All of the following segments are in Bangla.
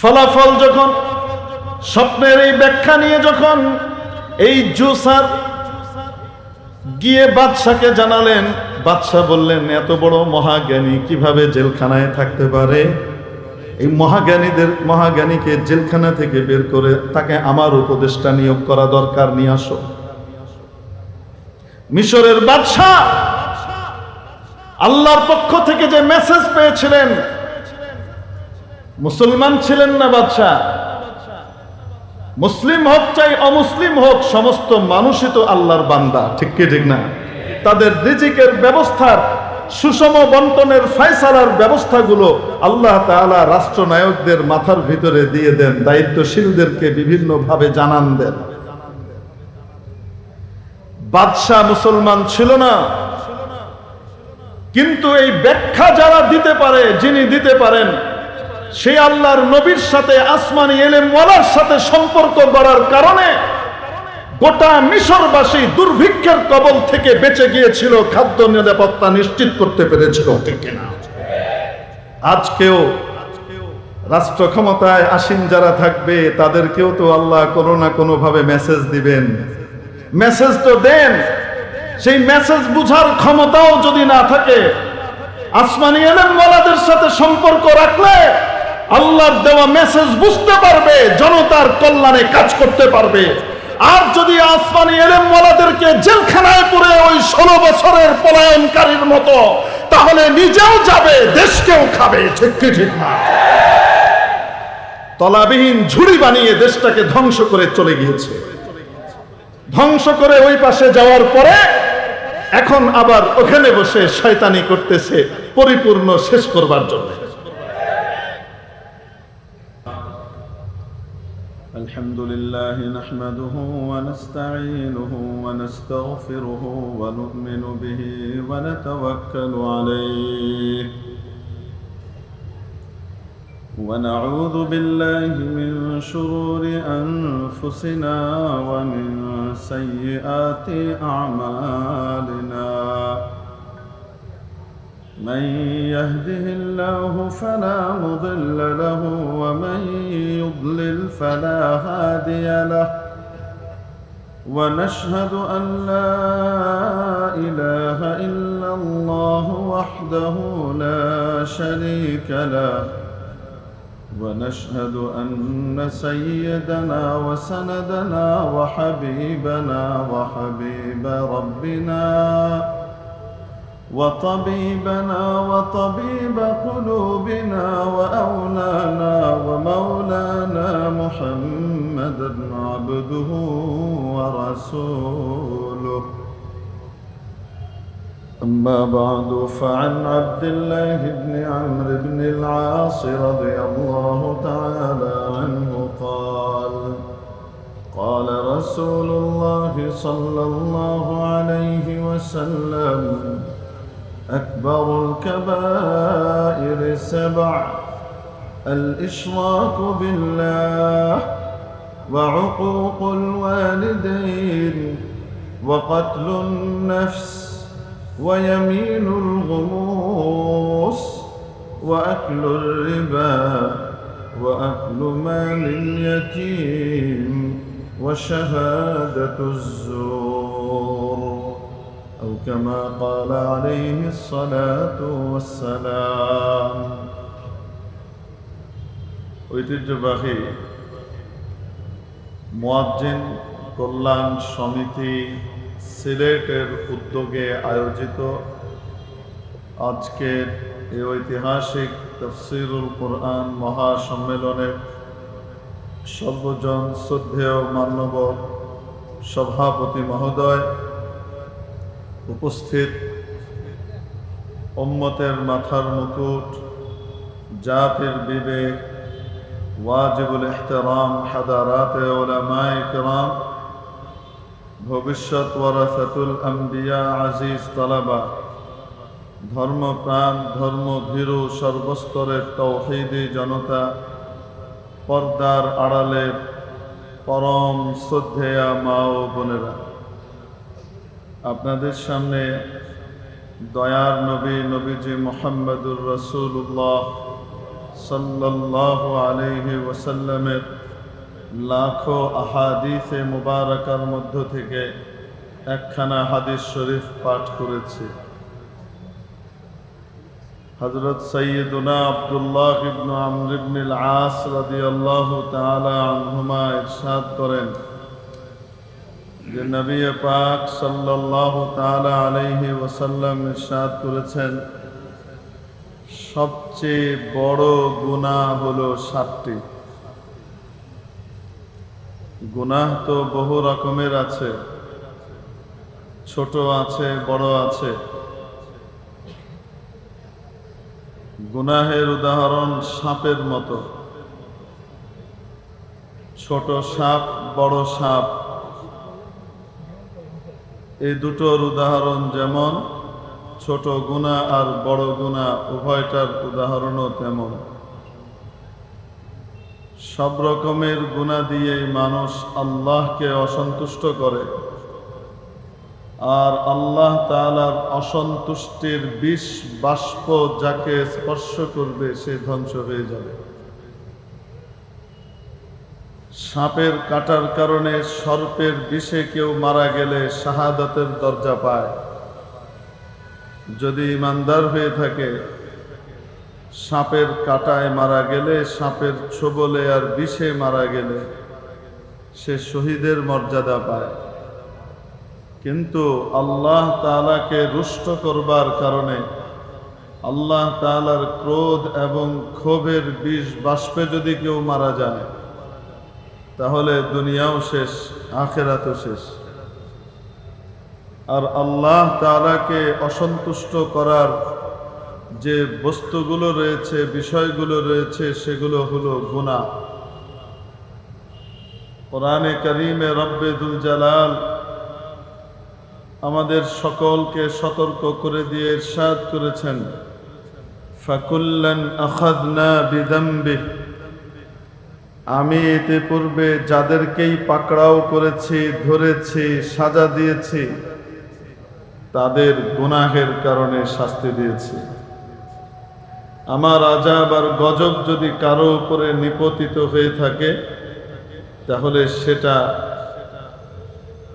ফলাফল যখন স্বপ্নের এই ব্যাখ্যা নিয়ে যখন এই জুসার গিয়ে বাদশাকে জানালেন, বাদশা বললেন এত বড় মহাজ্ঞানী কিভাবে জেলখানায় থাকতে পারে? এই মহাজ্ঞানীকে জেলখানা থেকে বের করে তাকে আমার উপদেষ্টা নিয়োগ করা দরকার, নিয়ে আসো। মিশরের বাদশা আল্লাহর পক্ষ থেকে যে মেসেজ পেয়েছিলেন, মুসলমান ছিলেন না বাদশা, মুসলিম হোক চাই অমুসলিম হোক সমস্ত মানুষই তো আল্লাহর বান্দা, ঠিক কি ঠিক না? তাদের রিজিকের ব্যবস্থার সুষম বন্টনের ফয়সালার ব্যবস্থাগুলো আল্লাহ তাআলা রাষ্ট্রনায়কদের মাথার ভিতরে দিয়ে দেন, দায়িত্বশীলদেরকে বিভিন্নভাবে জানান দেন। বাদশা মুসলমান ছিল না, কিন্তু এই ব্যাখ্যা যারা দিতে পারে, যিনি দিতে পারেন, সেই আল্লাহর নবীর সাথে আসমানি ইলমওয়ালার সাথে সম্পর্ক গড়ার কারণে গোটা মিশরবাসী দুর্ভিক্ষের কবল থেকে বেঁচে গিয়েছিল, খাদ্য নিরাপত্তা নিশ্চিত করতে পেরেছিল, ঠিক কিনা? আজকেও রাষ্ট্র ক্ষমতায় আসীন যারা থাকবে তাদেরকেও তো আল্লাহ কোনো না কোনো ভাবে মেসেজ দিবেন। মেসেজ তো দেন, সেই মেসেজ বুঝার ক্ষমতাও যদি না থাকে, আসমানি ইলমওয়ালাদের সাথে সম্পর্ক রাখলে আল্লাহর দেওয়া মেসেজ বুঝতে পারবে, জনতার কল্যাণে কাজ করতে পারবে। আর যদি আসমানি ইলমওয়ালাদেরকে জেলখানায় পুরে ওই 16 বছরের পলায়নকারীর মতো, তাহলে নিজেও যাবে, দেশকেও খাবে, ঠিক কি ঠিক না? তলাবিহীন ঝুড়ি বানিয়ে দেশটাকে ধ্বংস করে চলে গিয়েছে। ধ্বংস করে ওই পাশে যাওয়ার পরে এখন আবার ওখানে বসে শয়তানি করতেছে পরিপূর্ণ শেষ করবার জন্য। আলহামদুলিল্লাহ নাহমাদুহু ওয়া নাস্তাঈনুহু ওয়া নাস্তাগফিরুহু ওয়া নু'মিনু বিহি ওয়া নাতাওয়াক্কালু আলাইহি ونعوذ بالله من شرور أنفسنا ومن سيئات أعمالنا من يهده الله فلا مضل له ومن يضلل فلا هادي له ونشهد أن لا إله إلا الله وحده لا شريك له ونشهد أن سيدنا وسندنا وحبيبنا وحبيب ربنا وطبيبنا وطبيب قلوبنا وأولانا ومولانا محمدا عبده ورسوله أما بعد فعن عبد الله بن عمرو بن العاص رضي الله تعالى عنه قال قال رسول الله صلى الله عليه وسلم أكبر الكبائر 7 الإشراك بالله وعقوق الوالدين وقتل النفس ويمين الغموس وأكل الربا وأكل مال اليتيم وشهادة الزور أو كما قال عليه الصلاة والسلام ঐতিহ্যবাহী মুয়াজ্জিন কল্যাণ সমিতি সিলেটের উদ্যোগে আয়োজিত আজকের এই ঐতিহাসিক তাফসীরুল কোরআন মহাসম্মেলনের সর্বজন শ্রদ্ধেয় মান্যবর সভাপতি মহোদয়, উপস্থিত উম্মতের মাথার মুকুট, জাতির বিবেক, ওয়াজিবুল ইহতিরাম হাদারাতে উলামায়ে কিরাম, ভবিষ্যৎ ওয়ারাসাতুল আম্বিয়া, আজিজ তালাবা, ধর্মপ্রাণ ধর্মভীরু সর্বস্তরের তাওহীদি জনতা, পর্দার আড়ালের পরম শ্রদ্ধেয়া মা ও বোনেরা, আপনাদের সামনে দয়ার নবী নবীজি মুহাম্মদুর রাসূলুল্লাহ সাল্লাল্লাহু আলাইহি ওয়াসাল্লামের লাখো আহাদিসে মুবারাকার মধ্য থেকে একখানা হাদিস শরীফ পাঠ করেছি। হযরত সাইয়্যিদুনা আব্দুল্লাহ ইবনে আমর ইবনে আল-আস রাদিয়াল্লাহু তাআলা আনহুমা ইরশাদ করেন যে নবী পাক সাল্লাল্লাহু তাআলা আলাইহি ওয়াসাল্লাম ইরশাদ করেছেন, সবচেয়ে বড় গুনাহ হলো 7টি। গুনাহ তো বহু রকমের আছে, ছোট আছে, বড় আছে। গুনাহের উদাহরণ সাপের মতো। ছোট সাপ, বড় সাপ, এই দুটোর উদাহরণ যেমন, ছোট গুনাহ আর বড় গুনাহ উভয়টার উদাহরণও তেমন। সব রকমের গুনাহ দিয়ে মানুষ আল্লাহকে অসন্তুষ্ট করে, আর আল্লাহ তাআলার অসন্তুষ্টির বিষ বাষ্প যাকে স্পর্শ করবে সে ধ্বংস হয়ে যাবে। সাপের কাটার কারণে, সর্পের বিষে কেউ মারা গেলে শাহাদাতের দরজা পায়। যদি ইমানদার হয়ে থাকে, সাপের কাটায় মারা গেলে, সাপের ছোবলে আর বিষে মারা গেলে সে শহীদের মর্যাদা পায়। কিন্তু আল্লাহ তাআলাকে রুষ্ট করবার কারণে, আল্লাহ তাআলার ক্রোধ এবং ক্ষোভের বিষ বাষ্পে যদি কেউ মারা যায়, তাহলে দুনিয়াও শেষ, আখিরাতও শেষ। আর আল্লাহ তাআলাকে অসন্তুষ্ট করার যে বস্তুগুলো রয়েছে, বিষয়গুলো রয়েছে, সেগুলো হলো গুনাহ। কোরআনে কারীমে রব্বে দুল জালাল আমাদের সকলকে সতর্ক করে দিয়ে ইরশাদ করেছেন, ফাকুল্লান আখাযনা বিযামবিহি, আমি এতে পূর্বে যাদেরকেই পাকড়াও করেছি, ধরেছি, সাজা দিয়েছি, তাদের গুনাহের কারণে শাস্তি দিয়েছি। আমার আযাব আর গজব যদি কারো উপরে নিপতিত হয়ে থাকে, তাহলে সেটা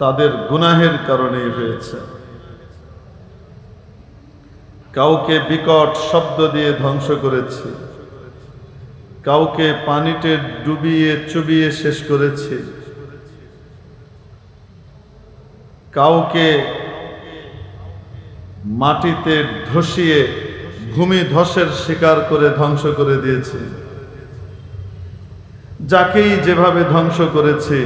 তাদের গুনাহের কারণেই হয়েছে। কাউকে বিকট শব্দ দিয়ে ধ্বংস করেছি, কাউকে পানিতে ডুবিয়ে চুবিয়ে শেষ করেছি, কাউকে মাটিতে ধসিয়ে ভূমি ধসের শিকার করে ধ্বংস করে দিয়েছি। যাকেই যেভাবে ধ্বংস করেছি,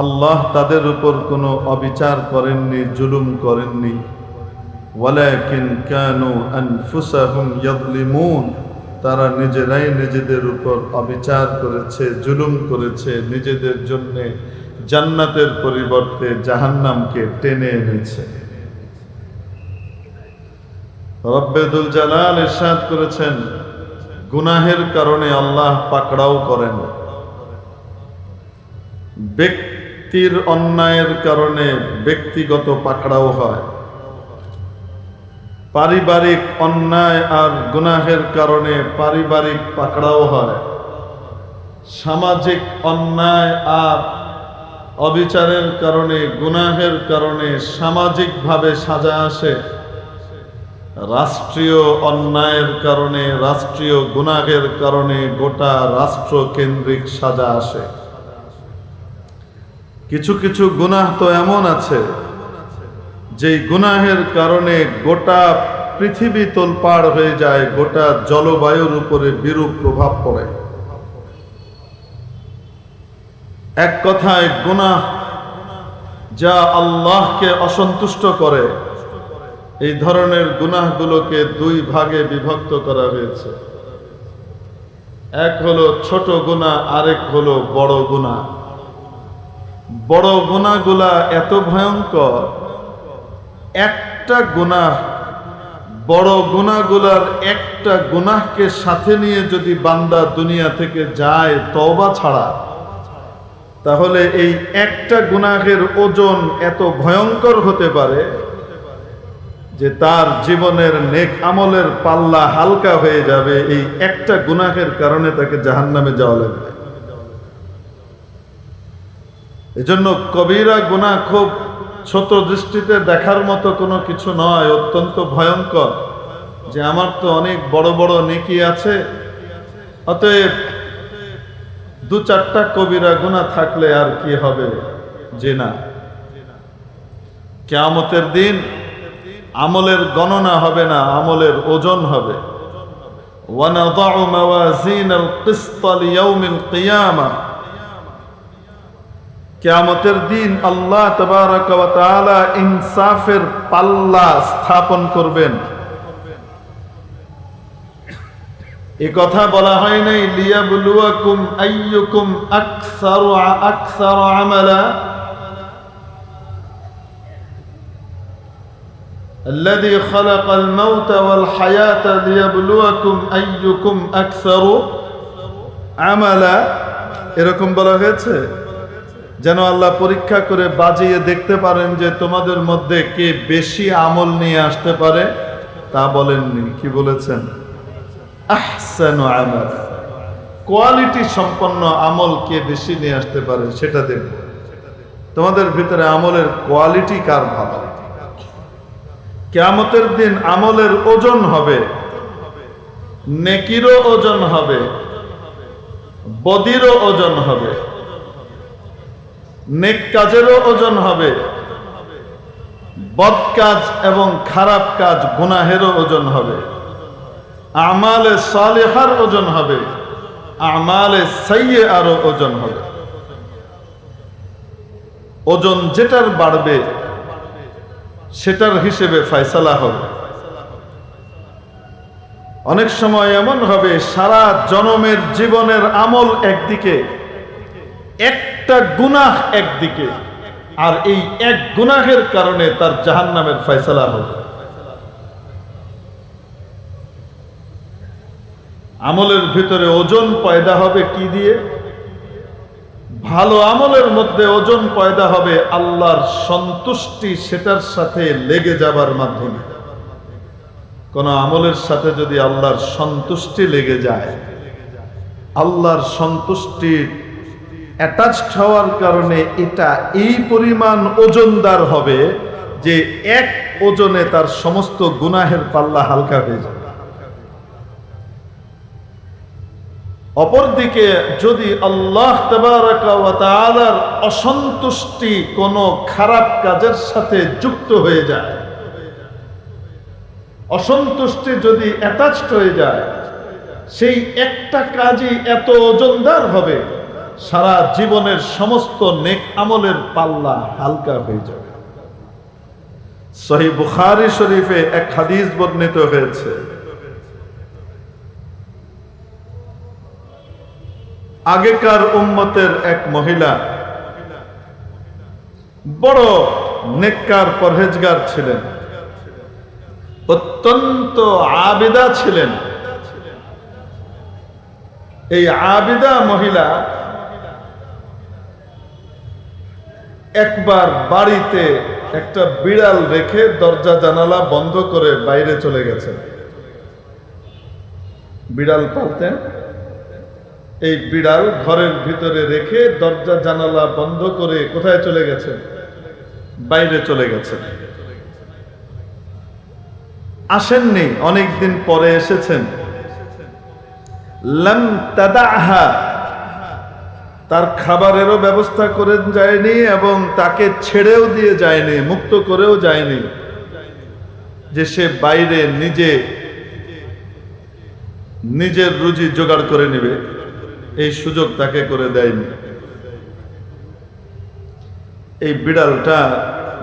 আল্লাহ তাদের উপর কোনো অবিচার করেননি, জুলুম করেননি। ওয়ালাকিন কানু আনফুসাহুম ইয়াযলিমুন, তারা নিজেরাই নিজেদের উপর অবিচার করেছে, জুলুম করেছে, নিজেদের জন্য জান্নাতের পরিবর্তে জাহান্নামকে টেনে এনেছে। রব্বে দুল জালাল ইরশাদ করেছেন, গুনাহের কারণে আল্লাহ পাকড়াও করেন। ব্যক্তির অন্যায়ের কারণে ব্যক্তিগত পাকড়াও হয়, পারিবারিক অন্যায় আর গুনাহের কারণে পারিবারিক পাকড়াও হয়, সামাজিক অন্যায় আর অবিচারের কারণে, গুনাহের কারণে সামাজিকভাবে সাজা আসে, রাষ্ট্রীয় অন্যায়ের কারণে, রাষ্ট্রীয় গুনাহের কারণে গোটা রাষ্ট্র কেন্দ্রিক সাজা আসে। কিছু কিছু গুনাহ তো এমন আছে যেই গুনাহের কারণে গোটা পৃথিবী তোলপাড় হয়ে যায়, গোটা জলবায়ুর উপরে বিরূপ প্রভাব পড়ে। এক কথায় গুনাহ যা আল্লাহকে অসন্তুষ্ট করে, এই ধরনের গুনাহগুলোকে দুই ভাগে বিভক্ত করা হয়েছে। এক হলো ছোট গুনাহ, আরেক হলো বড় গুনাহ। বড় গুনাহগুলা এত ভয়ঙ্কর, একটা গুনাহ, বড় গুনাহগুলার একটা গুনাহকে সাথে নিয়ে যদি বান্দা দুনিয়া থেকে যায় তওবা ছাড়া, তাহলে এই একটা গুনাহের ওজন এত ভয়ঙ্কর হতে পারে যে তার জীবনের নেক আমলের পাল্লা হালকা হয়ে যাবে, এই একটা গুনাহের কারণে তাকে জাহান্নামে যাওয়া লাগবে। এজন্য কবিরা গুনাহ খুব ছোট দৃষ্টিতে দেখার মতো কোনো কিছু নয়, অত্যন্ত ভয়ঙ্কর। যে আমার তো অনেক বড় বড় নেকি আছে, অতএব দু চারটা কবিরা গুনাহ থাকলে আর কি হবে, যে না, কিয়ামতের দিন আমলের গণনা হবে না, আমলের ওজন হবে। ওয়ানাদাউ মাওয়াজিনাল কিসত লিয়াউমিল কিয়ামাহ, কিয়ামতের দিন আল্লাহ তাবারাকা ওয়া তাআলা ইনসাফের পাল্লা স্থাপন করবেন। এই কথা বলা হয় নাই লিয়াবলুয়াকুম আইয়ুকুম আকসারু আমালা, الذي خلق الموت والحياة ليبلوكم أيكم أكثر عملا, এরকম বলা হয়েছে যেন আল্লাহ পরীক্ষা করে বাজিয়ে দেখতে পারেন যে তোমাদের মধ্যে কে বেশি আমল নিয়ে আসতে পারে। তা বলেননি, কি বলেছেন? আহসানু আমাল, কোয়ালিটি সম্পন্ন আমল কে বেশি নিয়ে আসতে পারে সেটা দেখব। তোমাদের ভিতরে আমলের কোয়ালিটি কার ভালো। কিয়ামতের দিন আমলের ওজন হবে, নেকিরও ওজন হবে, বদিরও ওজন হবে, নেক কাজেরও ওজন হবে, বদ কাজ এবং খারাপ কাজ গুনাহেরও ওজন হবে, আমালে সালেহার ওজন হবে, আমালে সাইয়্যারও ওজন হবে। ওজন যেটার বাড়বে সেটার হিসেবে ফয়সালা হবে। অনেক সময় এমন হবে সারা জনমের জীবনের আমল একদিকে, একটা গুনাহ একদিকে, আর এই এক গুনাহের কারণে তার জাহান্নামের ফয়সালা হবে। আমলের ভিতরে ওজন পয়দা হবে কি দিয়ে? ভালো আমলের মধ্যে ওজন পয়দা হবে আল্লাহর সন্তুষ্টি সেটার সাথে লেগে যাবার মাধ্যমে। কোন আমলের সাথে যদি আল্লাহর সন্তুষ্টি লেগে যায়, আল্লাহর সন্তুষ্টি অ্যাটাচড হওয়ার কারণে এটা এই পরিমাণ ওজনদার হবে যে এক ওজনে তার সমস্ত গুনাহের পাল্লা হালকা হয়ে যাবে। অপরদিকে যদি আল্লাহ তাবারাকা ওয়া তাআলার অসন্তুষ্টি কোনো খারাপ কাজের সাথে যুক্ত হয়ে যায়, অসন্তুষ্টি যদি অ্যাটাচড হয়ে যায়, সেই একটা কাজই এত ওজনদার হবে সারা জীবনের সমস্ত নেক আমলের পাল্লা হালকা হয়ে যাবে। সহিহ বুখারী শরীফে এক হাদিস বর্ণিত হয়েছে, আগেকার উম্মতের এক মহিলা বড় নেককার পরহেজগার ছিলেন, অত্যন্ত আবিদা ছিলেন। এই আবিদা মহিলা একবার বাড়িতে একটা বিড়াল রেখে দরজা জানালা বন্ধ করে বাইরে চলে গেছেন। বিড়াল পালতেন, এই বিড়াল ঘরের ভিতরে রেখে দরজা জানালা বন্ধ করে কোথায় চলে গেছেন? বাইরে চলে গেছেন। আসেননি, অনেকদিন পরে এসেছেন। লাম তাদাহা, তার খাবারেরও ব্যবস্থা করে যায়নি এবং তাকে ছেড়েও দিয়ে যায়নি, মুক্ত করেও যায়নি যে সে বাইরে নিজের রুজি জোগাড় করে নেবে, এই সুযোগ তাকে করে দেয়নি। এই বিড়ালটা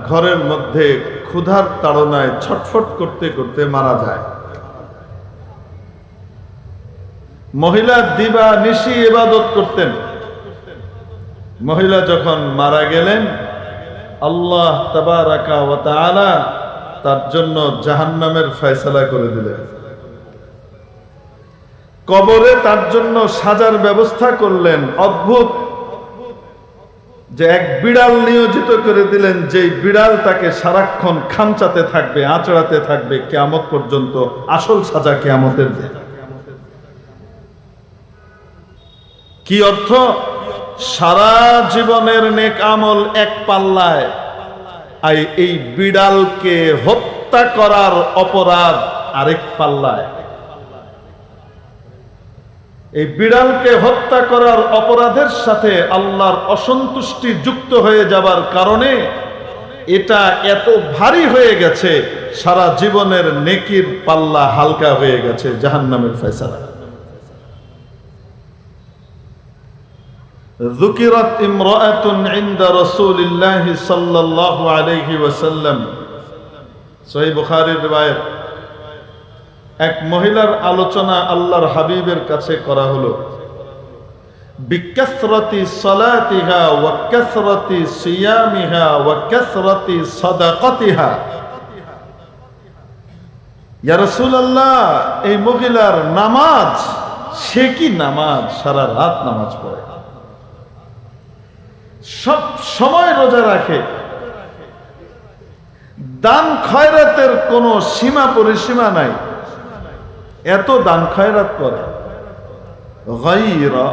ঘরের মধ্যে ক্ষুধার তাড়নায় ছটফট করতে করতে মারা যায়। মহিলা দিবা নিশি ইবাদত করতেন। মহিলা যখন মারা গেলেন, আল্লাহ তাবারাকা ওয়া তাআলা তার জন্য জাহান্নামের ফয়সালা করে দিলেন। কবরে তার জন্য সাজার ব্যবস্থা করলেন। অদ্ভুত যে এক বিড়াল নিয়োজিত করে দিলেন, যেই বিড়াল তাকে সারাক্ষণ খামচাতে থাকবে, আঁচড়াতে থাকবে কিয়ামত পর্যন্ত, আসল সাজা কিয়ামতের দিন। কি অর্থ? সারা জীবনের নেক আমল এক পাল্লায়, আর এই বিড়ালকে হত্যা করার অপরাধ আরেক পাল্লায়। এই বিড়ালকে হত্যা করার অপরাধের সাথে আল্লাহর অসন্তুষ্টি যুক্ত হয়ে যাবার কারণে এটা এত ভারী হয়ে গেছে, সারা জীবনের নেকির পাল্লা হালকা হয়ে গেছে জাহান্নামের ফয়সালা। যুকিরাত ইমরাআতুন ইনদা রাসূলিল্লাহি সাল্লাল্লাহু আলাইহি ওয়াসাল্লাম, সহিহ বুখারীর riwayat। এক মহিলার আলোচনা আল্লাহর হাবিবের কাছে করা হলো। বিকাসরাতি সালাতিহা ওয়া কাসরাতি সিয়ামিহা ওয়া কাসরাতি সাদাকাতিহা। ইয়া রাসূলুল্লাহ, এই মহিলার নামাজ, সে কি নামাজ, সারা রাত নামাজ পড়ে, সব সময় রোজা রাখে, দান খয়রাতের কোনো সীমা পরিসীমা নাই, এত দান খয়রাত করে। গায়রা,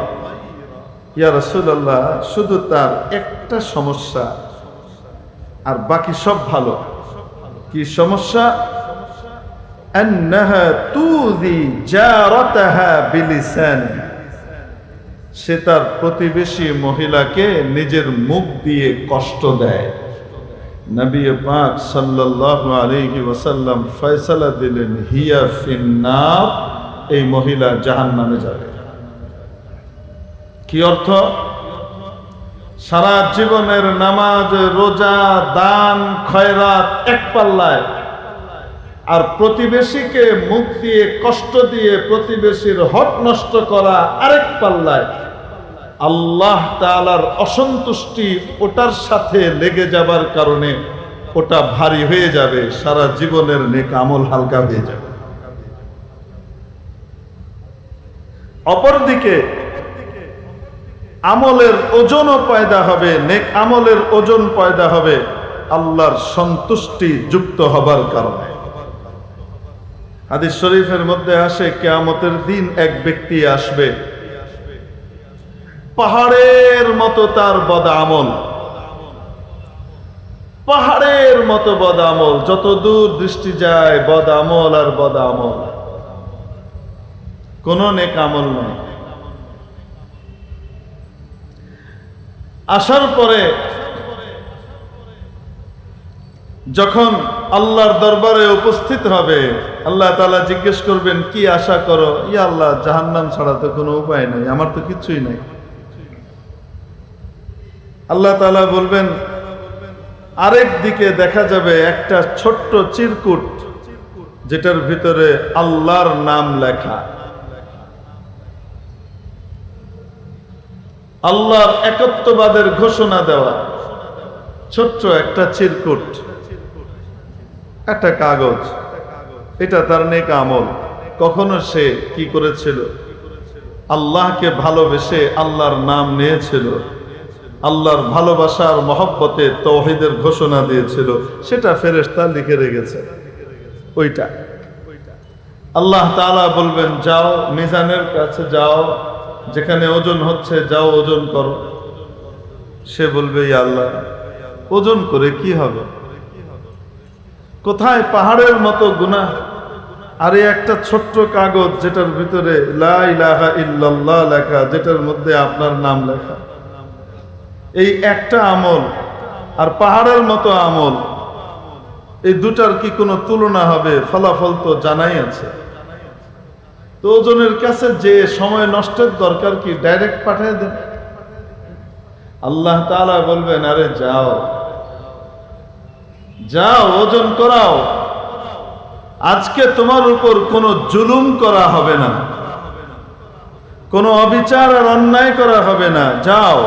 ইয়া রাসূলুল্লাহ, শুধু তার একটা সমস্যা, আর বাকি সব ভালো। কি সমস্যা? আন্নাহা তুযি জারাতাহা বিলিসানি, সে তার প্রতিবেশী মহিলাকে নিজের মুখ দিয়ে কষ্ট দেয়। নবী পাক সাল্লাল্লাহু আলাইহি ওয়াসাল্লাম ফয়সালা দিলেন, হিয়া ফিন্নার, এই মহিলা জাহান্নামে যাবে। কি অর্থ? সারা জীবনের নামাজ, রোজা, দান, খয়রাত এক পাল্লায়, আর প্রতিবেশীকে মুখ দিয়ে কষ্ট দিয়ে প্রতিবেশীর হক নষ্ট করা আরেক পাল্লায়। আল্লাহ তাআলার অসন্তুষ্টি ওটার সাথে লেগে যাবার কারণে ওটা ভারী হয়ে যাবে, সারা জীবনের নেক আমল হালকা হয়ে যাবে। অপরদিকে আমলের ওজনও পয়দা হবে, নেক আমলের ওজন পয়দা হবে আল্লাহর সন্তুষ্টি যুক্ত হবার কারণে। হাদিস শরীফের মধ্যে আসে, কিয়ামতের দিন এক ব্যক্তি আসবে, পাহাড়ের মতো তার বদ আমল, পাহাড়ের মতো বদ আমল, যত দূর দৃষ্টি যায় বদ আমল আর বদ আমল, কোন নেক আমল নেই। আসার পরে যখন আল্লাহর দরবারে উপস্থিত হবে, আল্লাহ তাআলা জিজ্ঞেস করবেন, কি আশা করো? ইয়া আল্লাহ, জাহান্নাম ছাড়া তো কোনো উপায় নাই, আমার তো কিছুই নাই। আল্লাহ তাআলা বলবেন, আরেক দিকে দেখা যাবে একটা ছোট্ট চিরকুট, যেটার ভিতরে আল্লাহর নাম লেখা, আল্লাহর একত্ববাদের ঘোষণা দেওয়া, ছোট্ট একটা চিরকুট, একটা কাগজ। এটা তার নেক আমল। কখনো সে কি করেছিল? আল্লাহকে ভালোবেসে আল্লাহর নাম নিয়েছিল, আল্লাহর ভালোবাসার মহব্বতে তাওহীদের ঘোষণা দিয়েছিল, সেটা ফেরেশতা লিখে রেখেছে। ওইটা আল্লাহ তাআলা বলবেন, যাও মিজানের কাছে যাও, যেখানে ওজন হচ্ছে যাও ওজন করো। সে বলবে, ইয়া আল্লাহ, ওজন করে কি হবে? কোথায় পাহাড়ের মতো গুনাহ, আর একটা ছোট্ট কাগজ যেটার ভিতরে লা ইলাহা ইল্লাল্লাহ লেখা, যেটার মধ্যে আপনার নাম লেখা। এই একটা আমল আর পাহাড়ের মতো আমল, এই দুটার কি কোনো তুলনা হবে? ফলাফল তো জানাই আছে। তো ওজনের কাছে যে সময় নষ্টের দরকার কি, ডাইরেক্ট পাঠিয়ে দেন। আল্লাহ তাআলা বলবেন, আরে যাও যাও ওজন করাও, আজকে তোমার উপর কোনো জুলুম করা হবে না, কোনো অবিচার আর অন্যায় করা হবে না, যাও।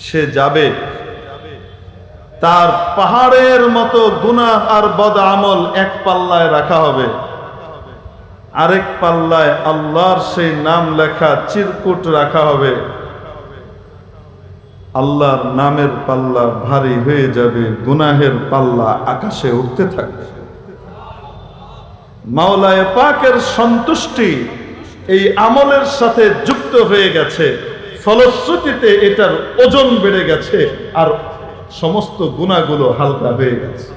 সে যাবে, তার পাহাড়ের মতো গুনাহ আর বদ আমল এক পাল্লায় রাখা হবে, আরেক পাল্লায় আল্লাহর সেই নাম লেখা চিরকুট রাখা হবে। আল্লাহর নামের পাল্লা ভারী হয়ে যাবে, গুনাহের পাল্লা আকাশে উঠতে থাকবে। মাওলায়ে পাকের সন্তুষ্টি এই আমলের সাথে যুক্ত হয়ে গেছে, ফলশ্রুতিতে এটার ওজন বেড়ে গেছে আর সমস্ত গুনাহগুলো হালকা হয়ে গেছে।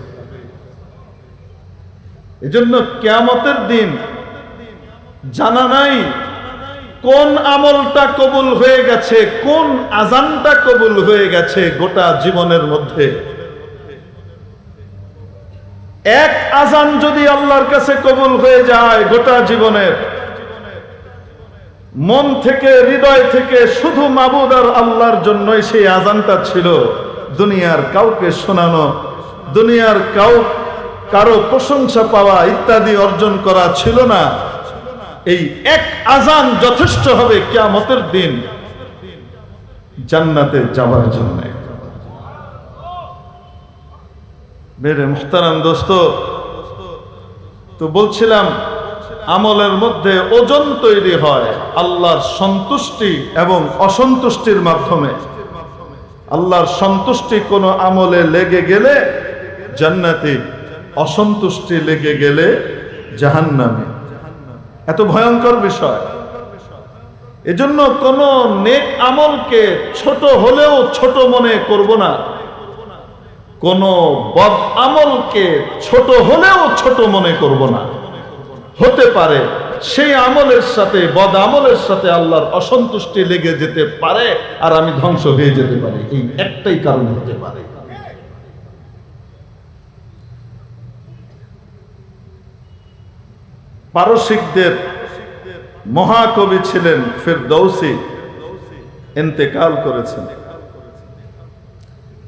এজন্য কিয়ামতের দিন জানা নাই কোন আমলটা কবুল হয়ে গেছে, কোন আজানটা কবুল হয়ে গেছে। গোটা জীবনের মধ্যে এক আজান যদি আল্লাহর কাছে কবুল হয়ে যায়, গোটা জীবনের মন থেকে হৃদয় থেকে শুধু মাবুদ আর আল্লাহর জন্যই সেই আজানটা ছিল, দুনিয়ার কাউকে শোনানো, দুনিয়ার কারো প্রশংসা পাওয়া ইত্যাদি অর্জন করা ছিল না। এই এক আজান যথেষ্ট হবে কিয়ামতের দিন জান্নাতে যাওয়ার জন্য। মেরে মুহতারাম দোস্ত, তো বলছিলাম আমলের মধ্যে ওজন তৈরি হয় আল্লাহর সন্তুষ্টি এবং অসন্তুষ্টির মাধ্যমে। আল্লাহর সন্তুষ্টি কোনো আমলে লেগে গেলে জান্নাতে, অসন্তুষ্টি লেগে গেলে জাহান্নামে। এত ভয়ঙ্কর বিষয়। এজন্য কোন নেক আমলকে ছোট হলেও ছোট মনে করব না, কোন বদ আমলকে ছোট হলেও ছোট মনে করব না। হতে পারে সেই আমলের সাথে, বদ আমলের সাথে আল্লাহর অসন্তুষ্টি লেগে যেতে পারে আর আমি ধ্বংস হয়ে যেতে পারি। এই একটাই কারণ হতে পারে। পারসিকদের মহাকবি ছিলেন ফেরদৌসী, ইন্তেকাল করেছেন।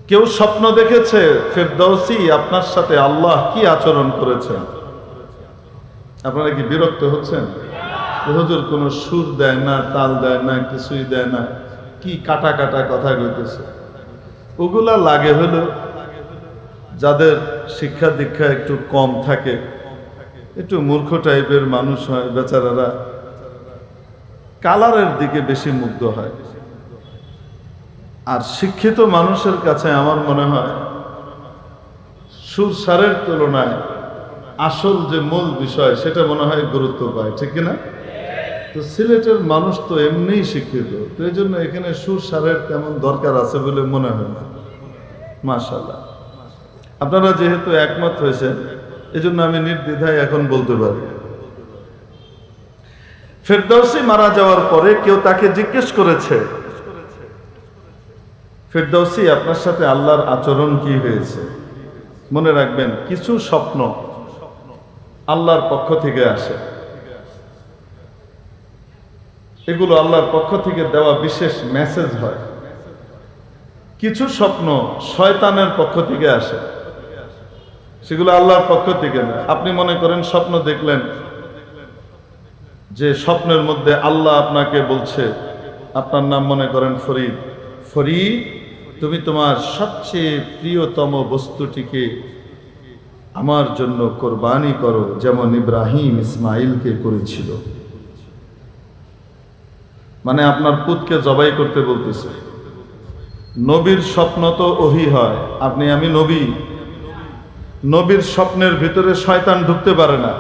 কেউ স্বপ্ন দেখেছে ফেরদৌসী আপনার সাথে আল্লাহ কি আচরণ করেছেন? আপনারা কি বিরক্ত হচ্ছেন? হুজুর কোনো সুর দেয় না, তাল দেয় না, কিছুই দেয় না, কি কাটা কাটা কথা কইতেছে। ওগুলা লাগে হলো যাদের শিক্ষা দীক্ষা একটু কম থাকে, একটু মূর্খ টাইপের মানুষ হয়, বেচারারা কালারের দিকে বেশি মুগ্ধ হয়। আর শিক্ষিত মানুষের কাছে আমার মনে হয় সুর সারের তুলনায় আসল যে মূল বিষয় সেটা মনে হয় গুরুত্ব পায়, ঠিক কিনা? তো সিলেটের মানুষ তো এমনিই শিক্ষিত, তো এই জন্য এখানে সুর সারের তেমন দরকার আছে বলে মনে হয় না। মাশাআল্লাহ, আপনারা যেহেতু একমত হয়েছেন এজন্য আমি নির্দ্বিধায় এখন বলতে পারি। ফেরদৌসী মারা যাওয়ার পরে কেউ তাকে জিজ্ঞেস করেছে, ফেরদৌসী আপনার সাথে আল্লাহর আচরণ কি হয়েছে? মনে রাখবেন, কিছু স্বপ্ন আল্লাহর পক্ষ থেকে আসে, এগুলো আল্লাহর পক্ষ থেকে দেওয়া বিশেষ মেসেজ হয়। কিছু স্বপ্ন শয়তানের পক্ষ থেকে আসে, সেগুলো আল্লাহর পক্ষ থেকে না। আপনি মনে করেন স্বপ্ন দেখলেন যে স্বপ্নের মধ্যে আল্লাহ আপনাকে বলছে, আপনার নাম মনে করেন ফরিদ, ফরিদ তুমি তোমার সবচেয়ে প্রিয়তম বস্তুটিকে আমার জন্য কোরবানি করো, যেমন ইব্রাহিম ইসমাইলকে করেছিল। মানে আপনার পুতকে জবাই করতে বলতেছে। নবীর স্বপ্ন তো ওহী হয়, আপনি আমি নবী, নবীর স্বপ্নের ভিতরে শয়তান ঢুকতে পারে না,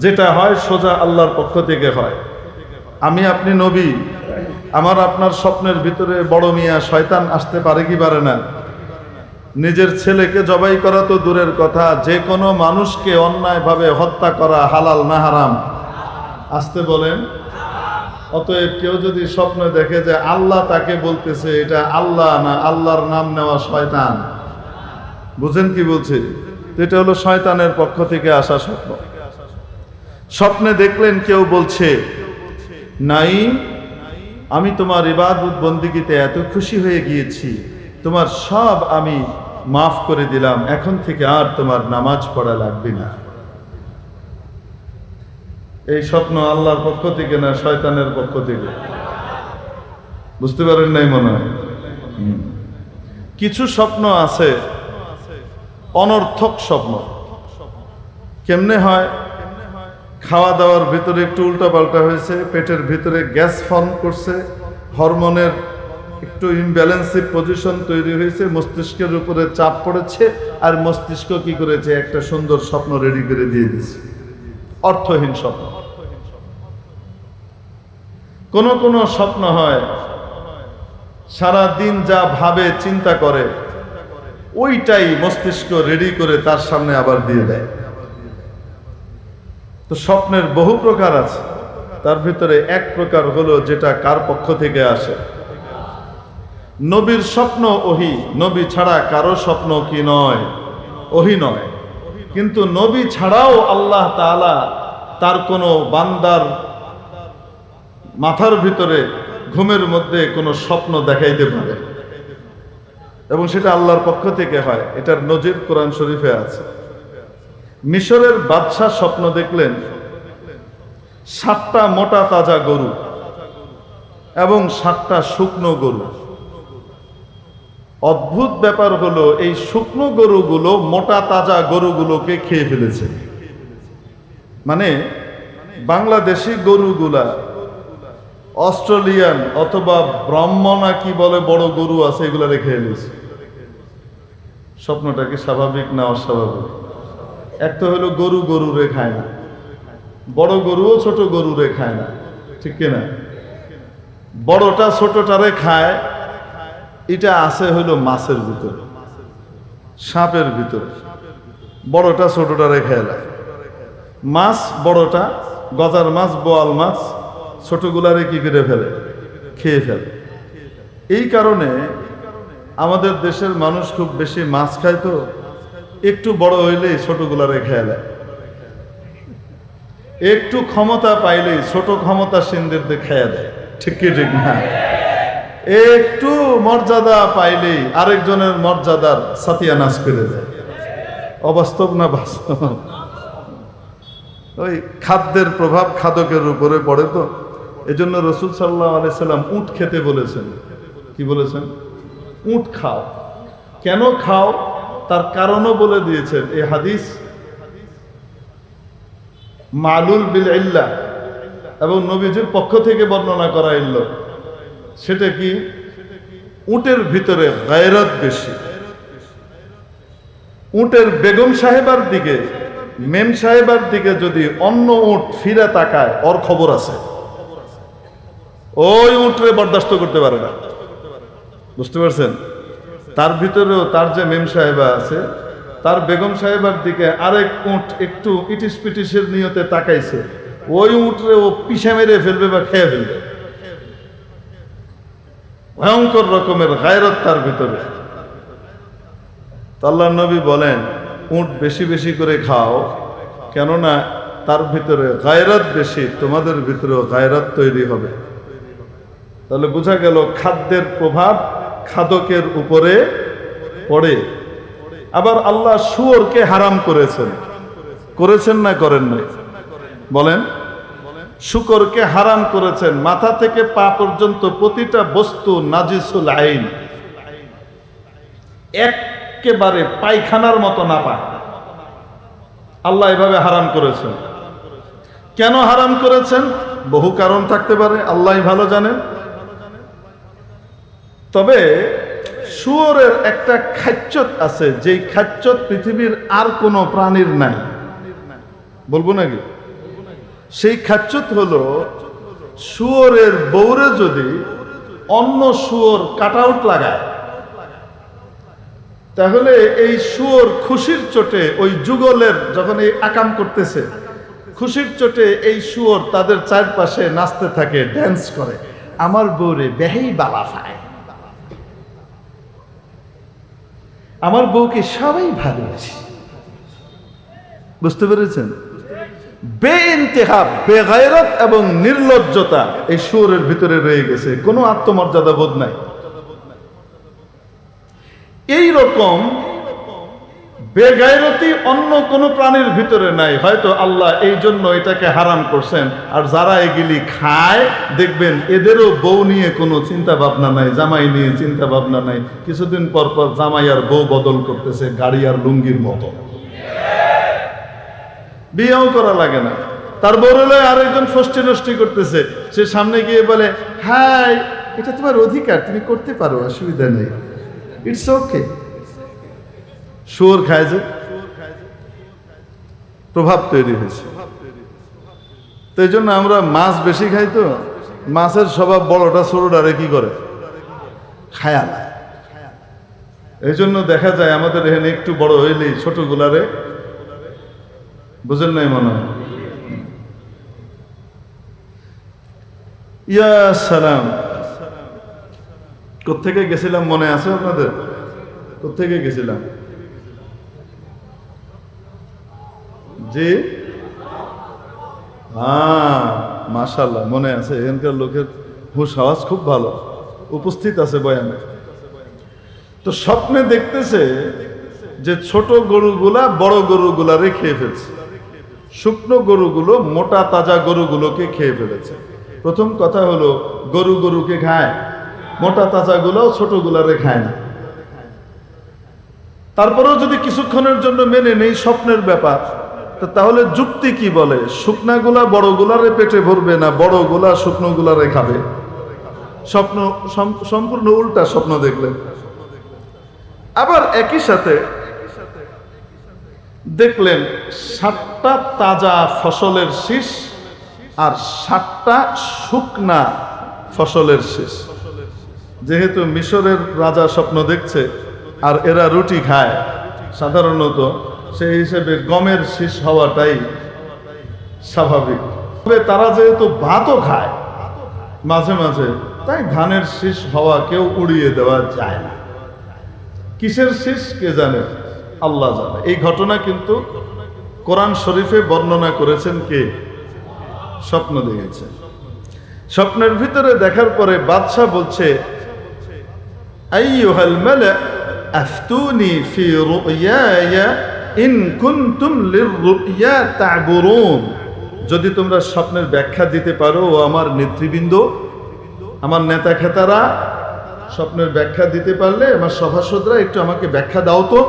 যেটা হয় সোজা আল্লাহর পক্ষ থেকে হয়। আমি আপনি নবী, আমার আপনার স্বপ্নের ভিতরে বড় মিয়া শয়তান আসতে পারে কি পারে না? নিজের ছেলেকে জবাই করা তো দূরের কথা, যে কোনো মানুষকে অন্যায়ভাবে হত্যা করা হালাল না হারাম? আসতে বলেন। অতএব কেউ যদি স্বপ্ন দেখে যে আল্লাহ তাকে বলতেছে, এটা আল্লাহ না আল্লাহর নাম নেওয়া শয়তান, বুঝেন কি বলছে? এটা হলো শয়তানের পক্ষ থেকে আসা স্বপ্ন। স্বপ্নে দেখলেন কেউ বলছে, নাই আমি তোমার ইবাদত বন্দিগিতে এত খুশি হয়ে গিয়েছি, তোমার সব আমি মাফ করে দিলাম, এখন থেকে আর তোমার নামাজ পড়া লাগবে না। এই স্বপ্ন আল্লাহর পক্ষ থেকে না শয়তানের পক্ষ থেকে? বুঝতে পারেন নাই মনে হয়। কিছু স্বপ্ন আছে অনর্থক স্বপ্ন। কেমনে হয়? খাওয়া দাওয়ার ভিতরে একটু উল্টাপাল্টা হয়েছে, পেটের ভিতরে গ্যাস ফর্ম করছে, হরমোনের একটু ইমব্যালেন্সিভ পজিশন তৈরি হয়েছে, মস্তিষ্কের উপরে চাপ পড়েছে, আর মস্তিষ্ক কি করেছে, একটা সুন্দর স্বপ্ন রেডি করে দিয়ে দিয়েছে, অর্থহীন স্বপ্ন। কোন কোন স্বপ্ন হয় সারা দিন যা ভাবে চিন্তা করে ওইটাই মস্তিষ্ক রেডি করে তার সামনে আবার দিয়ে দেয়। তো স্বপ্নের বহু প্রকার আছে, তার ভিতরে এক প্রকার হলো যেটা কার পক্ষ থেকে আসে। নবীর স্বপ্ন ওহী, নবী ছাড়া কারো স্বপ্ন কি নয়, ওহী নয়। কিন্তু নবী ছাড়াও আল্লাহ তাআলা তার কোনো বান্দার মাথার ভিতরে ঘুমের মধ্যে কোনো স্বপ্ন দেখাইতে পারে, এবং সেটা আল্লাহর পক্ষ থেকে হয়। এটার নজির কোরআন শরীফে আছে। মিশরের বাদশাহ স্বপ্ন দেখলেন 7টা মোটা তাজা গরু এবং 7টা শুকনো গরু। অদ্ভুত ব্যাপার হলো এই শুকনো গরুগুলো মোটা তাজা গরুগুলোকে খেয়ে ফেলেছে। মানে বাংলাদেশি গরুগুলা অস্ট্রেলিয়ান অথবা ব্রাহ্মণা কি বলে বড় গরু আছে, এগুলা রেখে এলেছে। স্বপ্নটা কি স্বাভাবিক না অস্বাভাবিক? এক তো হলো গরু গরুরে খায় না, বড় গরুও ছোট গরুরে খায় না, ঠিক কিনা? বড়টা ছোটটারে খায়, এটা আছে হলো মাছের ভিতরে, সাপের ভিতরে। বড়টা ছোটটারে খেয়ে নেয়। মাছ বড়টা, গজার মাছ, বোয়াল মাছ ছোটগুলারে কি করে ফেলে, খেয়ে ফেলে। এই কারণে আমাদের দেশের মানুষ খুব বেশি মাছ খায়, তো একটু বড় হইলেই ছোটগুলারে খেয়ে নেয়। একটু ক্ষমতা পাইলেই ছোট ক্ষমতাসীনদের খেয়ে দেয়, ঠিক কি ঠিক না? একটু মর্যাদা পাইলেই আরেকজনের মর্যাদার সাতিয়ানাশ করে দেয়। অবাস্তব না বাস্তব? ওই খাদ্যের প্রভাব খাদকের উপরে পড়ে। তো এজন্য রাসূল সাল্লাল্লাহু আলাইহি সাল্লাম উট খেতে বলেছেন। কি বলেছেন? উট খাও। কেন খাও তার কারণও বলে দিয়েছেন। এই হাদিস মালুল বিল ইল্লাহ এবং নবীজির পক্ষ থেকে বর্ণনা করা হইল। সেটা কি? উটের ভিতরে গায়রত বেশি। উটের বেগম সাহেবার দিকে, মেম সাহেবার দিকে যদি অন্য উট ফিরে তাকায়, ওর খবর আছে, ওই উটরে বরদাস্ত করতে পারে না। বুঝতে পারছেন? তার ভিতরেও তার যে মেম সাহেবা আছে, তার বেগম সাহেবার দিকে আরেক উট একটু ইটিস পিটিসের নিয়তে তাকাইছে, ওই উটরে ও পিষে মেরে ফেলবে বা খেয়ে ফেলবে। ভয়ঙ্কর রকমের গায়রত তার ভিতরে। আল্লাহর নবী বলেন উট বেশি বেশি করে খাও, কেননা তার ভিতরে গায়রত বেশি, তোমাদের ভিতরেও গায়রত তৈরি হবে। তাহলে বোঝা গেল খাদ্যের প্রভাব খাদকের উপরে পড়ে। আবার আল্লাহ শুয়োরকে হারাম করেছেন, করেছেন না করেন নাই? বলেন। শুকরকে হারাম করেছেন। মাথা থেকে পা পর্যন্ত প্রতিটা বস্তু নাজিসুল আইন, একেবারে পায়খানার মতো নাপাক। আল্লাহ এভাবে হারাম করেছেন। কেন হারাম করেছেন? বহু কারণ থাকতে পারে, আল্লাহ ভালো জানেন। তবে শুয়োরের একটা খাচ্চত আছে, যেই খাচ্চত পৃথিবীর আর কোনো প্রাণীর নাই। বলবো নাকি? সেই খাচ্চত হলো শুয়োরের বউরে যদি অন্য শুয়োর কাট আউট লাগায়, তাহলে এই শুয়োর খুশির চোটে, ওই যুগলের যখন এই আকাম করতেছে, খুশির চোটে এই শুয়োর তাদের চারপাশে নাচতে থাকে, ড্যান্স করে, আমার বউরে বেহেই বালা পায়, আমার বউকে সবাই ভালোবাসে। বুঝতে পেরেছেন? বেইন্তেহা বেগায়রত এবং নির্লজ্জতা এই শুয়োরের ভিতরে রয়ে গেছে, কোনো আত্মমর্যাদা বোধ নাই। এই রকম বেগায়রতি অন্য কোনো প্রাণীর ভিতরে নাই। হয়তো আল্লাহ এই জন্য এটাকে হারাম করছেন। আর যারা এগুলি খায় দেখবেন এদেরও বউ নিয়ে কোনো চিন্তা ভাবনা নাই, জামাই নিয়ে চিন্তা ভাবনা নাই। কিছুদিন পর পর জামাই আর বউ বদল করতেছে, গাড়ি আর লুঙ্গির মতো। বিয়েও করা লাগে না, তার বউরে আরেকজন ফষ্টি নষ্টি করতেছে, সে সামনে গিয়ে বলে হাই এটা তোমার অধিকার, তুমি করতে পারো, অসুবিধা নেই, ইটস ওকে। শুয়োর খায় যে, প্রভাব তৈরি হয়েছে। তো এই জন্য আমরা মাছ বেশি খাই, তো মাছের স্বভাব বড়টা ছোটটারে কি করে, খায়া না। এই জন্য দেখা যায় আমাদের এখানে একটু বড় হইলেই ছোটগুলারে, বুঝেন নাই মনে হয়। ইয়া সালাম, কোত্থেকে গেছিলাম মনে আছে আপনাদের? কোত্থেকে গেছিলাম? জি, হ্যাঁ, মাশাআল্লাহ মনে আছে। এখানকার লোকের হুঁশ আওয়াজ খুব ভালো, উপস্থিত আছে বয়ানে। তো স্বপ্নে দেখতেছে যে ছোট গরুগুলা বড় গরুগুলারে খেয়ে ফেলছে, শুকনো গরুগুলো মোটা তাজা গরুগুলোকে খেয়ে ফেলেছে। প্রথম কথা হলো, গরুকে খায়, মোটা তাজা গুলাও ছোটগুলারে খায় না। তারপরেও যদি কিছুক্ষণের জন্য মেনে নেই স্বপ্নের ব্যাপার, তাহলে যুক্তি কি বলে? শুকনাগুলা বড়গুলারে পেটে ভরবে না, বড়গুলা শুকনোগুলারে খাবে। স্বপ্ন সম্পূর্ণ উল্টা স্বপ্ন দেখলেন। আবার একই সাথে দেখলেন 7টা তাজা ফসলের শীষ আর 7টা শুকনা ফসলের শীষ। যেহেতু মিশরের রাজা স্বপ্ন দেখছে আর এরা রুটি খায় সাধারণত, সেই হিসেবে গমের শীষ হওয়াটাই স্বাভাবিক। তবে তারা যেহেতু ভাতও খায় মাঝে মাঝে, তাই ধানের শীষ হওয়া কেউ উড়িয়ে দেওয়া যায় না। কিসের শীষ কে জানে, আল্লাহ জানে। এই ঘটনা কিন্তু কোরআন শরীফে বর্ণনা করেছেন কে? স্বপ্ন দেখেছে। স্বপ্নের ভিতরে দেখার পরে বাদশা বলছে, আইয়ুহাল মালা আফতুনি ফি রুয়ায়া ইন কুনতুম লিররুয়া তা'বুরুন। যদি তোমরা স্বপ্নের ব্যাখ্যা দিতে পারো, ও আমার নেতৃবৃন্দ, আমার নেতা খেতারা, স্বপ্নের ব্যাখ্যা দিতে পারলে আমার সভাসদরা একটু আমাকে ব্যাখ্যা দাও তো,